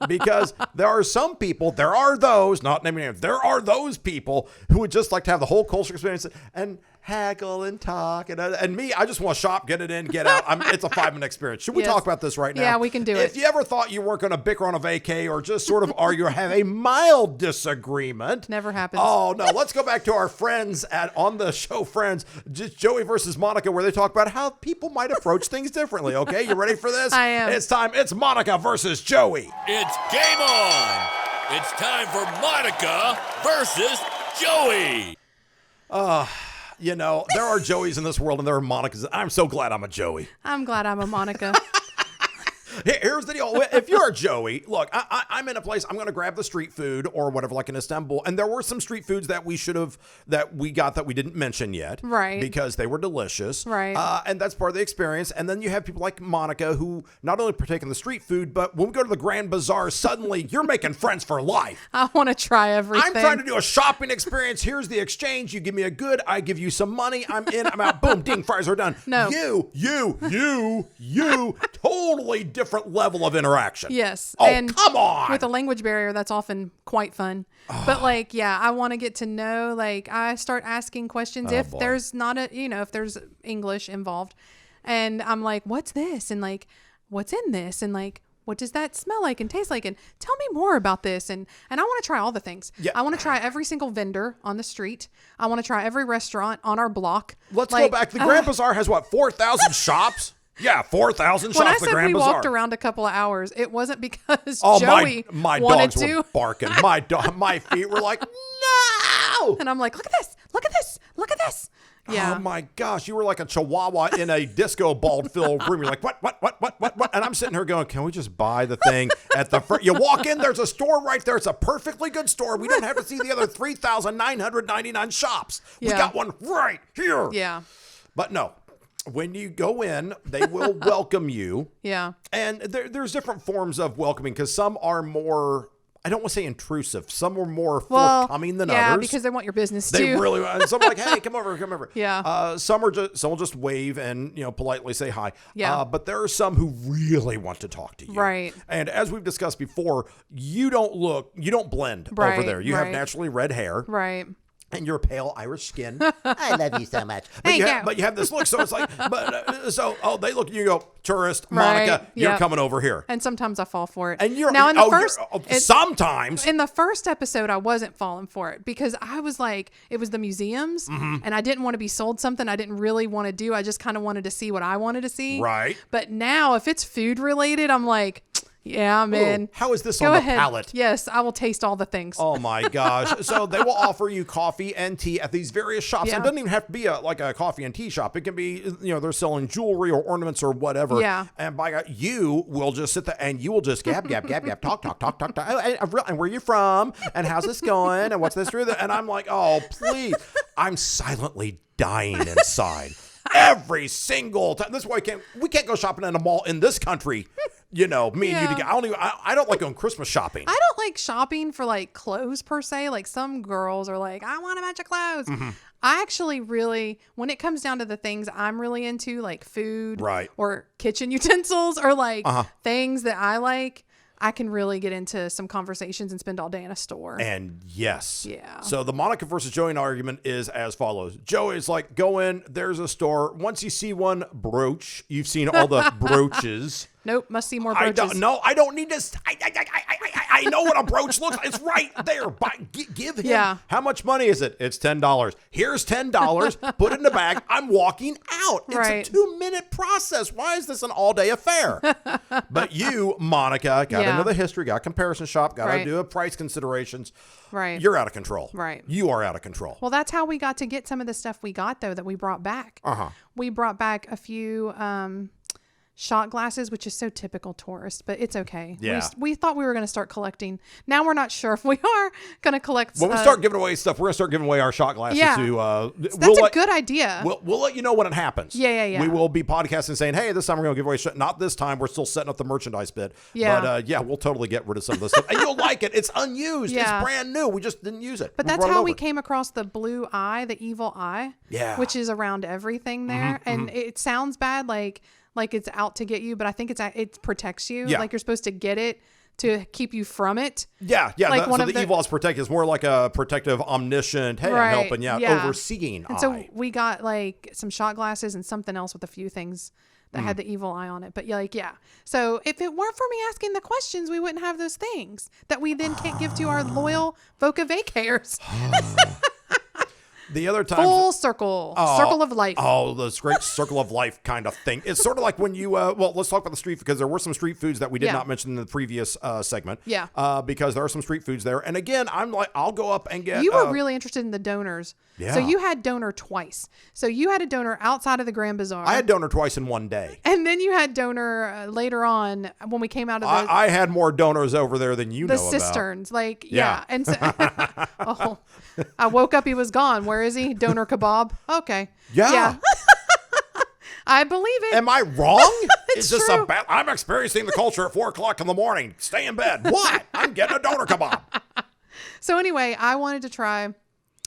because there are some people, there are those, not naming names, there are those people who would just like to have the whole culture experience and haggle and talk. And me, I just want to shop, get it in, get out. It's a 5-minute experience. Should we talk about this right now? Yeah, we can do it. If you ever thought you weren't going to bicker on a vacay or just sort of argue or have a mild disagreement. Never happens. Oh, no. Let's go back to our friends on the show Friends, just Joey versus Monica, where they talk about how people might approach things differently. Okay, you ready for this? I am. It's time. It's Monica versus Joey. It's game on. It's time for Monica versus Joey. There are Joeys in this world and there are Monicas. I'm so glad I'm a Joey. I'm glad I'm a Monica. Here's the deal. If you're a Joey, look, I'm in a place, I'm going to grab the street food or whatever, like in Istanbul. And there were some street foods that we got that we didn't mention yet. Right. Because they were delicious. Right. And that's part of the experience. And then you have people like Monica who not only partake in the street food, but when we go to the Grand Bazaar, suddenly you're making friends for life. I want to try everything. I'm trying to do a shopping experience. Here's the exchange. You give me a good, I give you some money. I'm in, I'm out. Boom, ding, fries are done. No. You, totally different level of interaction. Yes. Oh, and come on. With a language barrier, that's often quite fun. But I want to get to know, I start asking questions if there's not if there's English involved. And I'm like, what's this? And what's in this? And what does that smell like and taste like? And tell me more about this. And I want to try all the things. Yeah. I want to try every single vendor on the street. I want to try every restaurant on our block. Let's go back. The Grand Bazaar has 4,000 shops? Yeah, 4,000 shops. When I the said Grand we Bazaar. walked around a couple of hours, it wasn't because Joey my wanted dogs to. were barking. My feet were like, no! And I'm like, look at this, look at this, look at this. Yeah. Oh my gosh, you were like a chihuahua in a disco ball filled room. You're like, what? And I'm sitting here going, can we just buy the thing at the front? You walk in, there's a store right there. It's a perfectly good store. We don't have to see the other 3,999 shops. We got one right here. Yeah. But no. When you go in, they will welcome you. Yeah. And there's different forms of welcoming because some are more, I don't want to say intrusive. Some are more forthcoming than others. Yeah, because they want your business too. They really want. And some are like, hey, come over. Yeah. Some will just wave and politely say hi. Yeah. But there are some who really want to talk to you. Right. And as we've discussed before, you don't blend over there. You have naturally red hair. Right. And your pale Irish skin. I love you so much. But you have this look. So it's like, they look at you and go, tourist, Monica, you're coming over here. And sometimes I fall for it. And you're now in the first, sometimes in the first episode, I wasn't falling for it because I was like, it was the museums and I didn't want to be sold something I didn't really want to do. I just kind of wanted to see what I wanted to see. Right. But now if it's food related, I'm like, yeah, man. Ooh, how is this on the palate? Yes, I will taste all the things. Oh my gosh. So they will offer you coffee and tea at these various shops. Yeah. It doesn't even have to be like a coffee and tea shop. It can be, they're selling jewelry or ornaments or whatever. Yeah. And by God, you will just sit there and you will just gab, talk. And where are you from? And how's this going? And what's this through? And I'm like, oh, please. I'm silently dying inside. Every single time. That's why we can't go shopping in a mall in this country. you know, me and you together. I don't like going Christmas shopping. I don't like shopping for like clothes per se. Like some girls are like, I want a bunch of clothes. Mm-hmm. I actually really, when it comes down to the things I'm really into, like food or kitchen utensils or like things that I like, I can really get into some conversations and spend all day in a store. And yes. Yeah. So the Monica versus Joey argument is as follows. Joey's like, go in, there's a store. Once you see one brooch, you've seen all the brooches. Nope, must see more brooches. I don't need to. I know what a brooch looks like. It's right there. Give him. How much money is it? It's $10. Here's $10. Put it in the bag. I'm walking out. It's a 2-minute process. Why is this an all-day affair? But you, Monica, got into the history, got comparison shop, got to do a price considerations. Right. You're out of control. Right. You are out of control. Well, that's how we got to get some of the stuff we got, though, that we brought back. We brought back a few shot glasses, which is so typical tourist, but it's okay. Yeah. We thought we were going to start collecting. Now we're not sure if we are going to collect. When we start giving away stuff, we're going to start giving away our shot glasses to. That's a good idea. We'll let you know when it happens. Yeah. We will be podcasting saying, hey, this time we're going to give away shit. Not this time. We're still setting up the merchandise bit. Yeah. But we'll totally get rid of some of this stuff. And you'll like it. It's unused. Yeah. It's brand new. We just didn't use it. But that's how we came across the blue eye, the evil eye. Yeah. Which is around everything there. And it sounds bad, like it's out to get you, but I think it protects you. Yeah. Like you're supposed to get it to keep you from it. Yeah. Like so the evil is protected. It's more like a protective, omniscient, hey, I'm helping you, overseeing and eye. So we got like some shot glasses and something else with a few things that had the evil eye on it. But so if it weren't for me asking the questions, we wouldn't have those things that we then can't give to our loyal Voca Vacayers. The other time, full circle of life. Oh, this great circle of life kind of thing. It's sort of like when you, let's talk about the street, because there were some street foods that we did not mention in the previous segment. Yeah. Because there are some street foods there. And again, I'm like, I'll go up and get. You were really interested in the donors. Yeah. So you had donor twice. So you had a donor outside of the Grand Bazaar. I had donor twice in one day. And then you had donor later on when we came out of the. I had more donors over there than you know about. The cisterns. And so, I woke up, he was gone. Where is he? Donor kebab. Okay. Yeah. I believe it. Am I wrong? It's true. I'm experiencing the culture at 4:00 in the morning. Stay in bed. What? I'm getting a donor kebab. So anyway, I wanted to try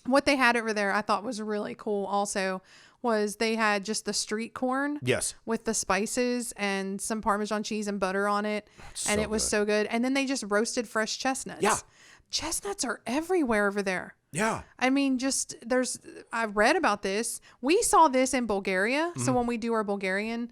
what they had over there. I thought was really cool. Also, was they had just the street corn. Yes. With the spices and some Parmesan cheese and butter on it, and it was so good. And then they just roasted fresh chestnuts. Yeah. Chestnuts are everywhere over there. Yeah. I mean, I read about this. We saw this in Bulgaria. So when we do our Bulgarian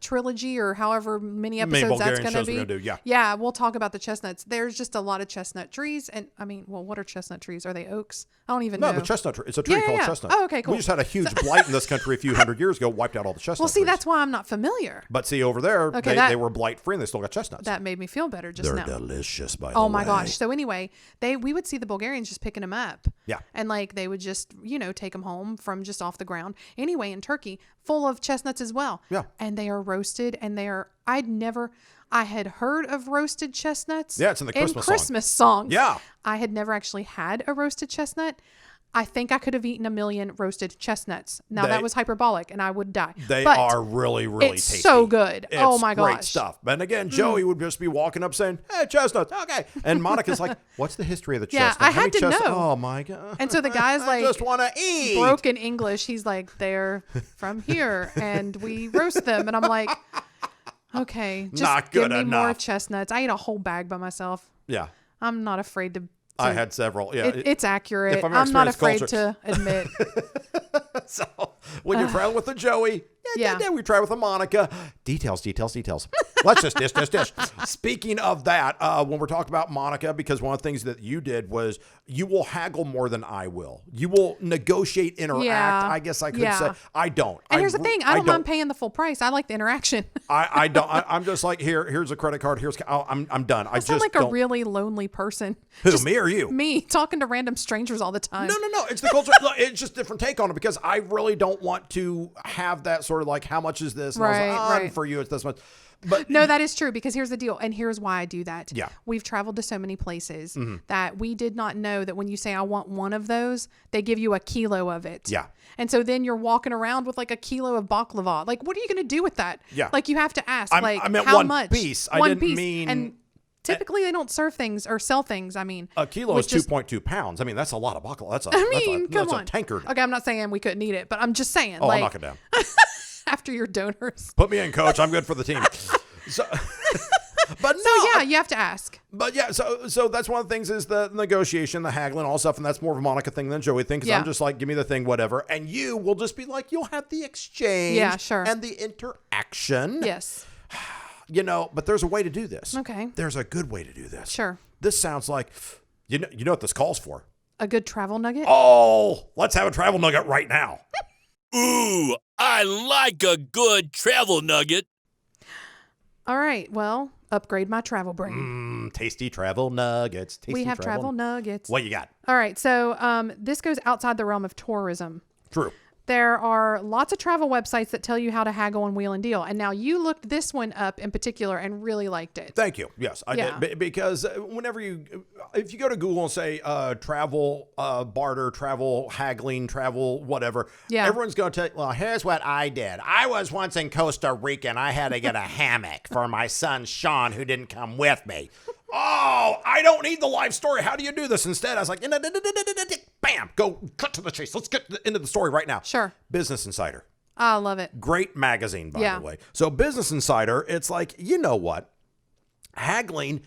trilogy or however many episodes that's going to be. Yeah, we'll talk about the chestnuts. There's just a lot of chestnut trees. And I mean, what are chestnut trees? Are they oaks? I don't even know. No, the chestnut tree. It's a tree called chestnut. Oh, okay, cool. We just had a huge blight in this country a few hundred years ago, wiped out all the chestnuts. Well, see, that's why I'm not familiar. But see, over there, they were blight free and they still got chestnuts. That made me feel better just now. They're delicious, by the way. Oh my gosh. So anyway, we would see the Bulgarians just picking them up. Yeah. And like they would just, take them home from just off the ground. Anyway, in Turkey, full of chestnuts as well. Yeah. And they are roasted and I had heard of roasted chestnuts. Yeah, it's in the Christmas songs. Yeah. I had never actually had a roasted chestnut. I think I could have eaten 1 million roasted chestnuts. Now that was hyperbolic and I would die. They are really, really tasty. It's so good. Oh my gosh. Great stuff. And again, Joey would just be walking up saying, hey, chestnuts. Okay. And Monica's like, what's the history of the chestnut? I had to know. Oh my God. And so the guy's like, I just want to eat. Broken English. He's like, they're from here and we roast them. And I'm like, okay, just not give good me enough. more chestnuts. I ate a whole bag by myself. Yeah. I'm not afraid to. I had several. Yeah, it's accurate. I'm not afraid to admit. So when you're traveling with a Joey, we try with a Monica. Details. Let's just dish. Speaking of that, when we're talking about Monica, because one of the things that you did was you will haggle more than I will. You will negotiate, interact. I guess I could say. I don't. And here's the thing. I don't mind paying the full price. I like the interaction. I don't. I'm just like, here's a credit card. I'm done. I sound like a really lonely person. Who, me or you? Me, talking to random strangers all the time. No. It's the culture. It's just a different take on it because I really don't don't want to have that sort of like, how much is this? And I was like, and for you, it's this much. But no, that is true, because here's the deal. And here's why I do that. Yeah. We've traveled to so many places that we did not know that when you say, I want one of those, they give you a kilo of it. Yeah. And so then you're walking around with like a kilo of baklava. Like, what are you going to do with that? Yeah. Like, you have to ask, I meant how one much? piece. I One didn't piece. mean... And typically they don't serve things or sell things. I mean, a kilo is 2.2 pounds. I mean, that's a lot of baklava. That's a tankard. Okay, I'm not saying we couldn't eat it, but I'm just saying. I'll knock it down. After your donors. Put me in, coach. I'm good for the team. So, but no, so yeah, you have to ask. But yeah, so that's one of the things is the negotiation, the haggling, all stuff, and that's more of a Monica thing than Joey thing, because I'm just like, give me the thing, whatever, and you will just be like, you'll have the exchange, and the interaction, but there's a way to do this. Okay, there's a good way to do this. Sure, this sounds like, you know what this calls for? A good travel nugget. Oh, let's have a travel nugget right now. Ooh, I like a good travel nugget. All right, well, upgrade my travel brain. Tasty travel nuggets. We have travel nuggets. What you got? All right, so this goes outside the realm of tourism. True. There are lots of travel websites that tell you how to haggle and wheel and deal. And now you looked this one up in particular and really liked it. Thank you. Yes, I did. Because if you go to Google and say travel, barter, travel, haggling, travel, whatever, everyone's going to tell you, well, here's what I did. I was once in Costa Rica and I had to get a hammock for my son, Sean, who didn't come with me. Oh, I don't need the life story. How do you do this? Instead, I was like, bam, go cut to the chase. Let's get into the story right now. Sure. Business Insider. I love it. Great magazine, by the way. So Business Insider, it's like, you know what? Haggling,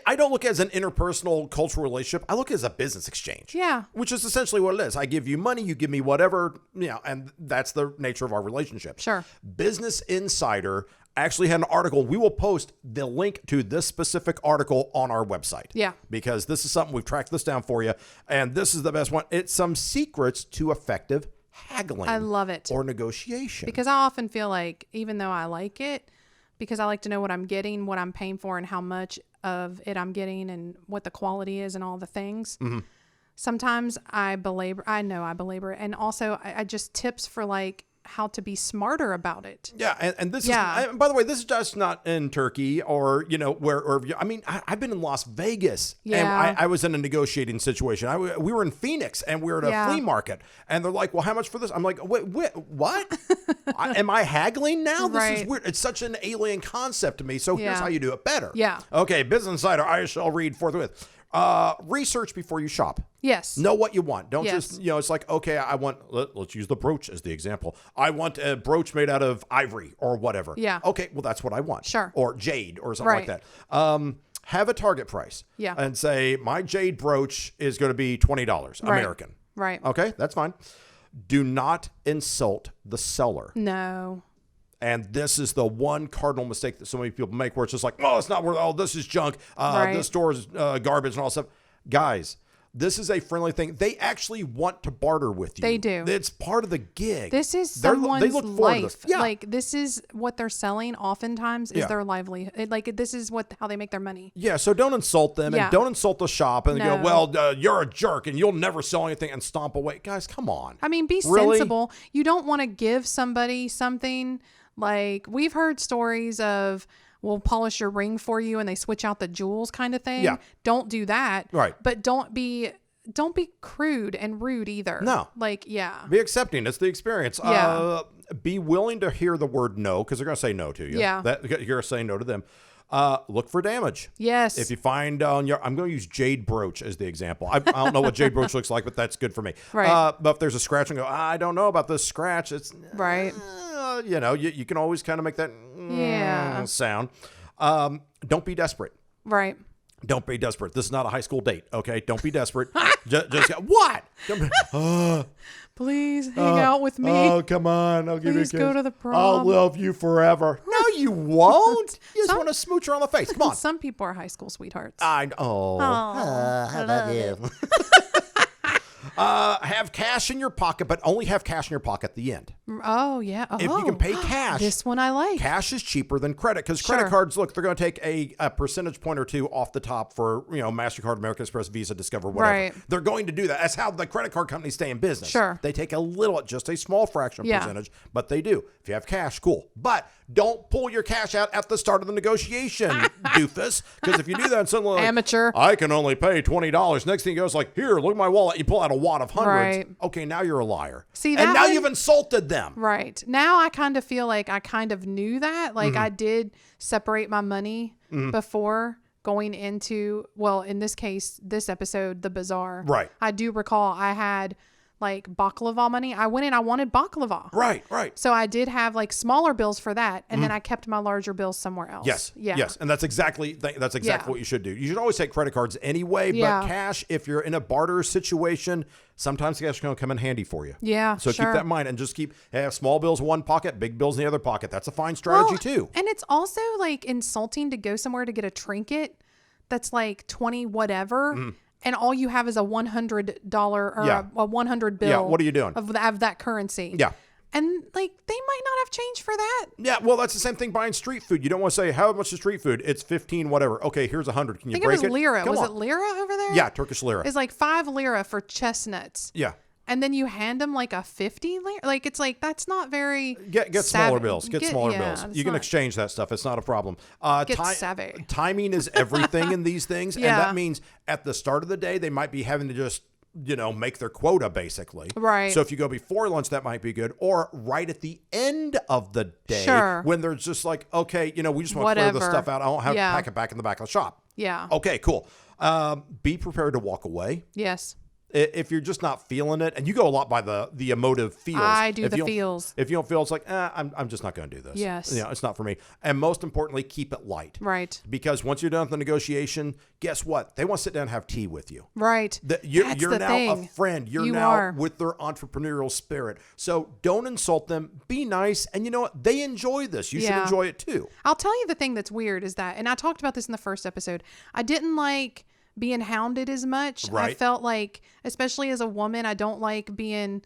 I don't look at it as an interpersonal cultural relationship. I look at it as a business exchange. Yeah. Which is essentially what it is. I give you money, you give me whatever, and that's the nature of our relationship. Sure. Business Insider actually had an article. We will post the link to this specific article on our website. Yeah. Because this is something, we've tracked this down for you, and this is the best one. It's some secrets to effective haggling. I love it. Or negotiation. Because I often feel like, even though I like it, because I like to know what I'm getting, what I'm paying for, and how much of it I'm getting, and what the quality is, and all the things. Sometimes I belabor it. And also, I just tips for like how to be smarter about it. Yeah, and this is, by the way, this is just not in Turkey or, I mean, I've been in Las Vegas, and I was in a negotiating situation. We were in Phoenix, and we were at a flea market, and they're like, well, how much for this? I'm like, wait, what? Am I haggling now? This is weird. It's such an alien concept to me, so here's how you do it better. Yeah. Okay, Business Insider, I shall read forthwith. Research before you shop. Yes. Know what you want. Don't just, it's like, okay, let's use the brooch as the example. I want a brooch made out of ivory or whatever. Yeah. Okay, well, that's what I want. Sure. Or jade or something like that. Have a target price. Yeah. And say, my jade brooch is going to be $20 American. Right. Okay, that's fine. Do not insult the seller. No. And this is the one cardinal mistake that so many people make, where it's just like, oh, it's not worth, this is junk. This store is garbage and all that stuff. Guys, this is a friendly thing. They actually want to barter with you. They do. It's part of the gig. This is someone's life. Like, this is what they're selling oftentimes is their livelihood. Like, this is how they make their money. Yeah, so don't insult them and don't insult the shop and go, well, you're a jerk and you'll never sell anything, and stomp away. Guys, come on. I mean, be sensible. You don't want to give somebody something. Like, we've heard stories of, we'll polish your ring for you and they switch out the jewels kind of thing. Yeah. Don't do that. Right. But don't be crude and rude either. No. Like, be accepting. It's the experience. Yeah. Be willing to hear the word no, because they're going to say no to you. Yeah. You're going to say no to them. Look for damage. Yes. If you find I'm going to use jade brooch as the example. I don't know what jade brooch looks like, but that's good for me. Right. But if there's a scratch and go, I don't know about this scratch. It's right. You can always kind of make that sound. Don't be desperate. Right. Don't be desperate. This is not a high school date. Okay. Don't be desperate. just go, what? Please hang out with me. Oh, come on. I'll give you a kiss. Please go to the prom. I'll love you forever. No, you won't. You just want to smooch her on the face. Come on. Some people are high school sweethearts. I love you. Have cash in your pocket, but only have cash in your pocket at the end. Oh, yeah. Oh, if you can pay cash. This one I like. Cash is cheaper than credit because credit cards, look, they're going to take a percentage point or two off the top for, MasterCard, American Express, Visa, Discover, whatever. Right. They're going to do that. That's how the credit card companies stay in business. Sure. They take just a small fraction percentage, but they do. If you have cash, cool. But don't pull your cash out at the start of the negotiation, doofus. Because if you do that, suddenly amateur, I can only pay $20. Next thing he goes like, here, look at my wallet. You pull out a wad of hundreds. Right. Okay, now you're a liar. See, and now you've insulted them. Right. Now I kind of feel like I kind of knew that. Like I did separate my money before going into, well, in this case, this episode, the bazaar. Right. I do recall I had like baklava money. I went in, I wanted baklava. Right. So I did have like smaller bills for that. And then I kept my larger bills somewhere else. Yes. Yeah. Yes. And that's exactly what you should do. You should always take credit cards anyway, but cash, if you're in a barter situation, sometimes cash is going to come in handy for you. Yeah. So keep that in mind and just have small bills in one pocket, big bills in the other pocket. That's a fine strategy too. And it's also like insulting to go somewhere to get a trinket that's like 20 whatever. And all you have is a $100 or a 100 bill. Yeah, what are you doing? Of that currency. Yeah. And like they might not have change for that. Yeah, well, that's the same thing buying street food. You don't want to say, how much is street food? It's 15 whatever. Okay, here's 100. Can you break it? I think it was lira. Was it lira over there? Yeah, Turkish lira. It's like 5 lira for chestnuts. Yeah. And then you hand them like a 50 lira. Like it's like that's not very get smaller bills. Get smaller bills. You can exchange that stuff. It's not a problem. Savvy. Timing is everything in these things, and that means at the start of the day they might be having to just make their quota basically. Right. So if you go before lunch, that might be good, or right at the end of the day when there's just like, okay, we just want to clear the stuff out. I don't have to pack it back in the back of the shop. Yeah. Okay. Cool. Be prepared to walk away. Yes. If you're just not feeling it, and you go a lot by the emotive feels. I do the feels. If you don't feel, it's like, I'm just not going to do this. Yes. It's not for me. And most importantly, keep it light. Right. Because once you're done with the negotiation, guess what? They want to sit down and have tea with you. Right. You're now a friend. You're now with their entrepreneurial spirit. So don't insult them. Be nice. And you know what? They enjoy this. You should enjoy it too. I'll tell you the thing that's weird is that, and I talked about this in the first episode, I didn't like being hounded as much. Right. I felt like, especially as a woman, I don't like being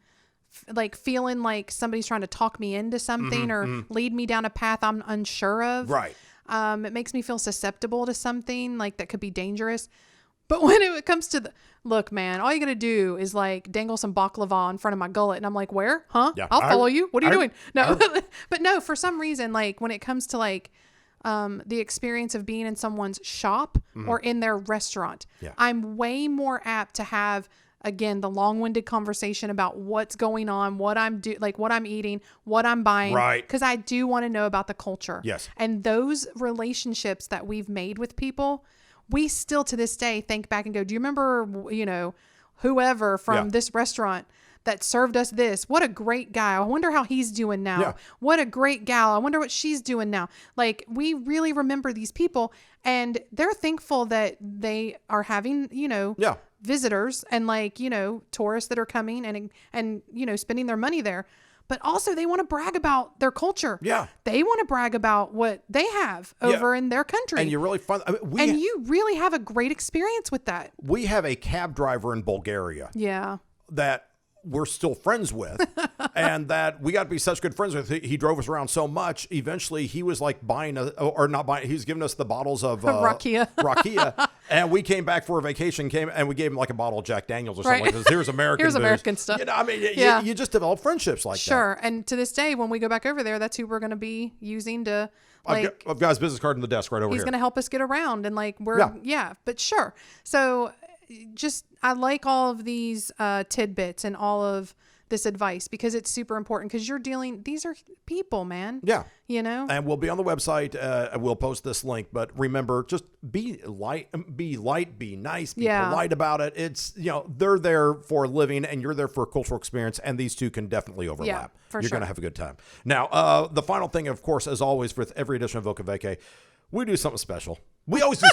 like feeling like somebody's trying to talk me into something or lead me down a path I'm unsure of. Right. It makes me feel susceptible to something like that could be dangerous. But when it comes to look, man, all you got to do is like dangle some baklava in front of my gullet. And I'm like, where? Huh? Yeah, I'll follow you. What are you doing? No, but no, for some reason, like when it comes to like, the experience of being in someone's shop or in their restaurant. Yeah. I'm way more apt to have, again, the long-winded conversation about what's going on, what I'm what I'm eating, what I'm buying. Right. Because I do want to know about the culture. Yes. And those relationships that we've made with people, we still to this day think back and go, do you remember, whoever from this restaurant that served us this? What a great guy. I wonder how he's doing now. Yeah. What a great gal. I wonder what she's doing now. Like, we really remember these people, and they're thankful that they are having, visitors and tourists that are coming and spending their money there. But also they want to brag about their culture. Yeah. They want to brag about what they have over in their country. And you're really fun. You really have a great experience with that. We have a cab driver in Bulgaria. Yeah. That we're still friends with and that we got to be such good friends with. He drove us around so much. Eventually he was like he was giving us the bottles of rakia. And we came back for a vacation, and we gave him like a bottle of Jack Daniels or something like this. Here's American booze. American stuff. You just develop friendships like that. Sure. And to this day, when we go back over there, that's who we're going to be using to like. I've got his business card on the desk right over here. He's going to help us get around and like but sure. So I like all of these tidbits and all of this advice because it's super important because these are people, man. Yeah. And we'll be on the website. We'll post this link, but remember, just be light, be nice, be polite about it. It's, they're there for a living and you're there for a cultural experience, and these two can definitely overlap. Yeah, you're going to have a good time. Now, the final thing, of course, as always, with every edition of Voca Vacay, we do something special. We always do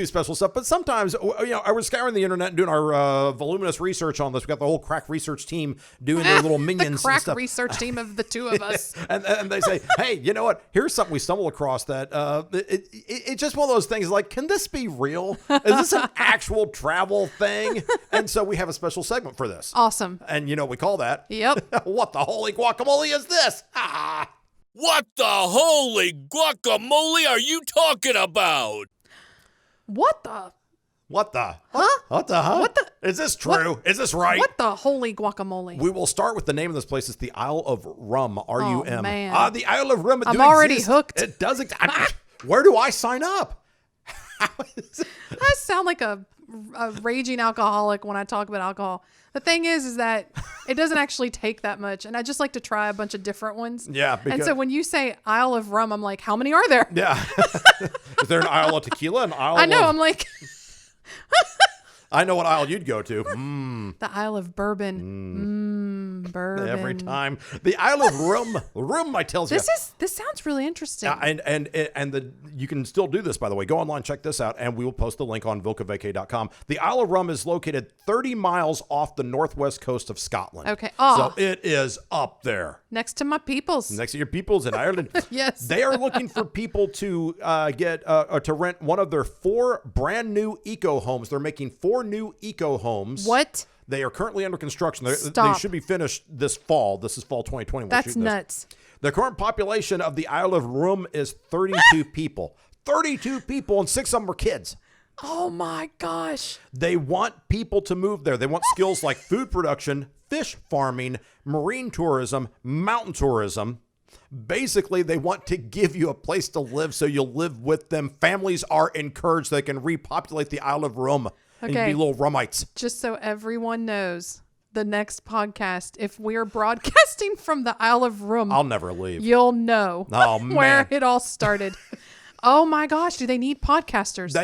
special stuff, but sometimes, I was scouring the internet and doing our voluminous research on this. We got the whole crack research team doing their little minions the crack and stuff. research team of the two of us. and they say, hey, you know what? Here's something we stumbled across that it's just one of those things like, can this be real? Is this an actual travel thing? And so we have a special segment for this. Awesome. And we call that. Yep. What the holy guacamole is this? Ah. What the holy guacamole are you talking about? What the? Huh? What the? Huh? What the? Is this true? Is this right? What the holy guacamole? We will start with the name of this place. It's the Isle of Rum. R-U-M. Oh, man. The Isle of Rum. I'm already hooked. It does exist. Where do I sign up? I sound like a raging alcoholic when I talk about alcohol. The thing is that it doesn't actually take that much, and I just like to try a bunch of different ones. Yeah. And so when you say Isle of Rum, I'm like, how many are there? Yeah. Is there an Isle of Tequila? I'm like... I know what aisle you'd go to. The Isle of Bourbon. Bourbon. Every time. The Isle of Rum. Rum, I tells you. This sounds really interesting. And you can still do this, by the way. Go online, check this out, and we will post the link on vocavacay.com. The Isle of Rum is located 30 miles off the northwest coast of Scotland. Okay. Oh. So it is up there. Next to my peoples. Next to your peoples in Ireland. Yes. They are looking for people to to rent one of their 4 brand new eco homes. They're making 4 new eco homes. What? They are currently under construction. They Stop. should be finished this fall. This is fall 2020. That's nuts. The current population of the Isle of Rum is 32 people. 32 people, and 6 of them are kids. Oh my gosh. They want people to move there. They want skills like food production, fish farming, marine tourism, mountain tourism. Basically, they want to give you a place to live so you'll live with them. Families are encouraged. They can repopulate the Isle of Rum and be little Rumites. Just so everyone knows, the next podcast, if we're broadcasting from the Isle of Rum, I'll never leave. You'll know where man. it all started. Oh my gosh, do they need podcasters?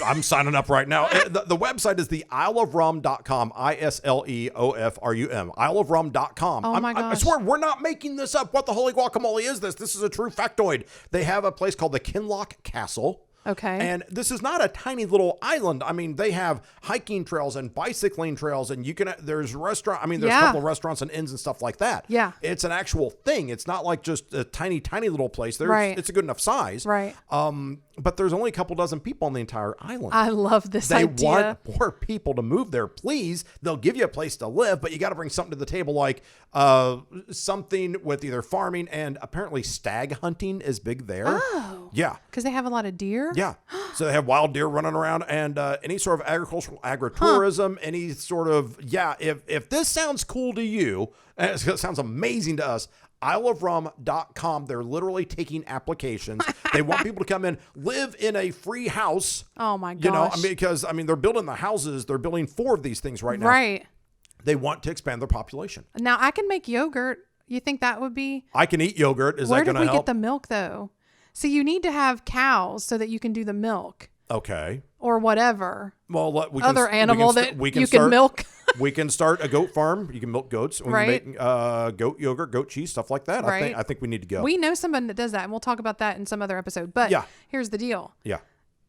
I'm signing up right now. The website is the isleofrum.com, ISLEOFRUM, isleofrum.com. Oh my gosh. I swear, we're not making this up. What the holy guacamole is this? This is a true factoid. They have a place called the Kinloch Castle. Okay. And this is not a tiny little island. I mean, they have hiking trails and bicycling trails, and there's restaurant. I mean, there's a couple of restaurants and inns and stuff like that. Yeah. It's an actual thing. It's not like just a tiny little place. Right. It's a good enough size. Right. But there's only a couple dozen people on the entire island. I love this idea. They idea. want more people to move there. Please, they'll give you a place to live, but you got to bring something to the table, like something with either farming, and apparently stag hunting is big there. Oh. Yeah. Because they have a lot of deer? Yeah. So they have wild deer running around, and any sort of agricultural agritourism, any sort of, if this sounds cool to you, and it sounds amazing to us, isleofrum.com. They're literally taking applications. They want people to come in, live in a free house. Oh my gosh. Because they're building the houses. They're building 4 of these things right now. Right. They want to expand their population. Now I can make yogurt. You think that would be? I can eat yogurt. Is that going to help? Where did we get the milk though? See, you need to have cows so that you can do the milk. Okay. Or whatever. Well, other animal that you can milk. We can start a goat farm. You can milk goats. We right. can make goat yogurt, goat cheese, stuff like that. Right. I think we need to go. We know someone that does that, and we'll talk about that in some other episode. But here's the deal. Yeah.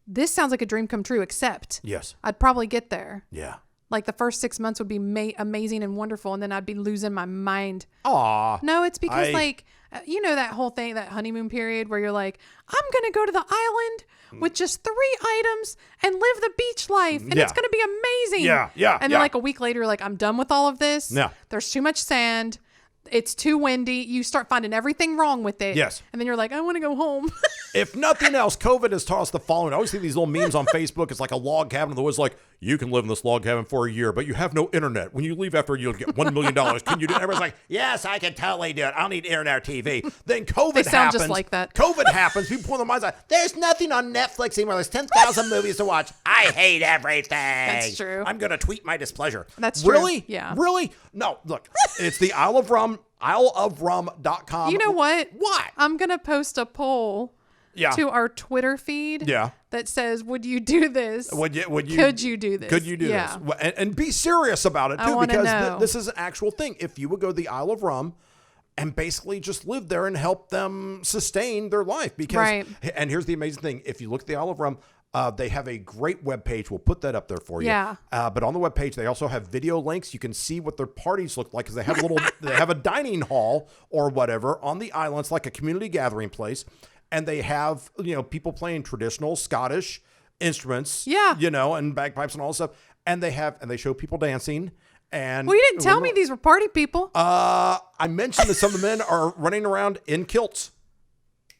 This sounds like a dream come true, except yes, I'd probably get there. Yeah. Like the first 6 months would be amazing and wonderful, and then I'd be losing my mind. Aw. No, it's because that whole thing, that honeymoon period where you're like, I'm going to go to the island with just 3 items and live the beach life, and it's going to be amazing. Yeah. And then like a week later, you're like, I'm done with all of this. Yeah. There's too much sand. It's too windy. You start finding everything wrong with it. Yes. And then you're like, I want to go home. If nothing else, COVID has taught us the following. I always see these little memes on Facebook. It's like a log cabin in the woods, like, you can live in this log cabin for a year, but you have no internet. When you leave after you'll get $1 million. Can you do it? Everyone's like, yes, I can totally do it. I don't need internet or TV. Then COVID They sound happens. just like that. COVID happens. People pull their minds out. There's nothing on Netflix anymore. There's 10,000 movies to watch. I hate everything. That's true. I'm going to tweet my displeasure. That's true. Really? Yeah. Really? No, look, it's the Isle of Rum, isleofrum.com. You know what? What? I'm going to post a poll to our Twitter feed that says, would you do this? Could you do this? Could you do this? And be serious about it, too, because this is an actual thing. If you would go to the Isle of Rum, and basically just live there and help them sustain their life. Because, and here's the amazing thing. If you look at the Isle of Rum, they have a great webpage. We'll put that up there for you. Yeah. But on the webpage, they also have video links. You can see what their parties look like because they have they have a dining hall or whatever on the island. It's like a community gathering place. And they have, people playing traditional Scottish instruments, and bagpipes and all this stuff. And they show people dancing. And well, you didn't tell me these were party people. I mentioned that some of the men are running around in kilts.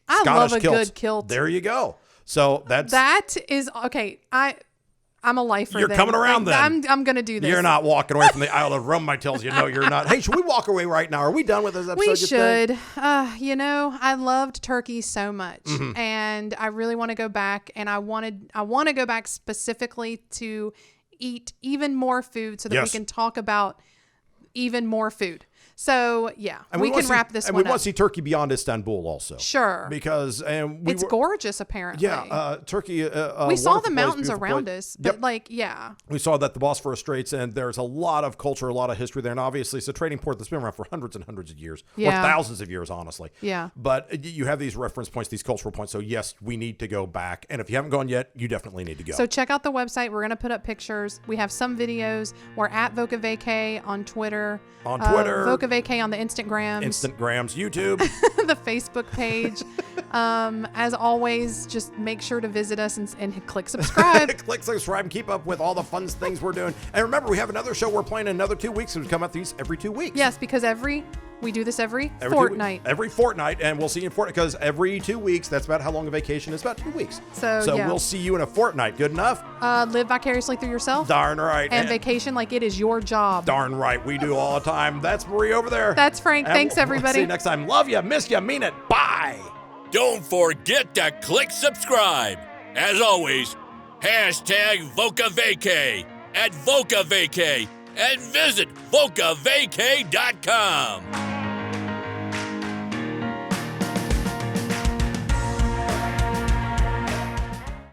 I Scottish love a kilts. good kilt. There you go. So that is okay. I'm a lifer. You're coming around then. I'm going to do this. You're not walking away from the Isle of Rum. I tells you, no, you're not. Hey, should we walk away right now? Are we done with this episode? We should. I loved turkey so much, and I really want to go back. And I want to go back specifically to eat even more food, so that we can talk about even more food. So yeah, and we can wrap this one up. And we want to see Turkey beyond Istanbul also. Sure. Because it's gorgeous apparently. Yeah, Turkey. We saw the mountains around us, but we saw that the Bosphorus Straits, and there's a lot of culture, a lot of history there, and obviously it's a trading port that's been around for hundreds and hundreds of years, or thousands of years, honestly. Yeah. But you have these reference points, these cultural points. So yes, we need to go back, and if you haven't gone yet, you definitely need to go. So check out the website. We're gonna put up pictures. We have some videos. We're at Voca Vacay on Twitter. Voca Vacay on the Instagrams, YouTube, the Facebook page. As always, just make sure to visit us and click subscribe. Click subscribe and keep up with all the fun things we're doing. And remember, we have another show we're playing in another 2 weeks. So we come out these every 2 weeks. Yes, because we do this every fortnight. Every fortnight, and we'll see you in fortnight because every 2 weeks, that's about how long a vacation is, about 2 weeks. So we'll see you in a fortnight. Good enough? Live vicariously through yourself. Darn right. And vacation like it is your job. Darn right. We do all the time. That's Marie over there. That's Frank. Thanks, everybody. See you next time. Love you. Miss you. Mean it. Bye. Don't forget to click subscribe. As always, #Voca Vacay at Voca Vacay and visit vocavacay.com.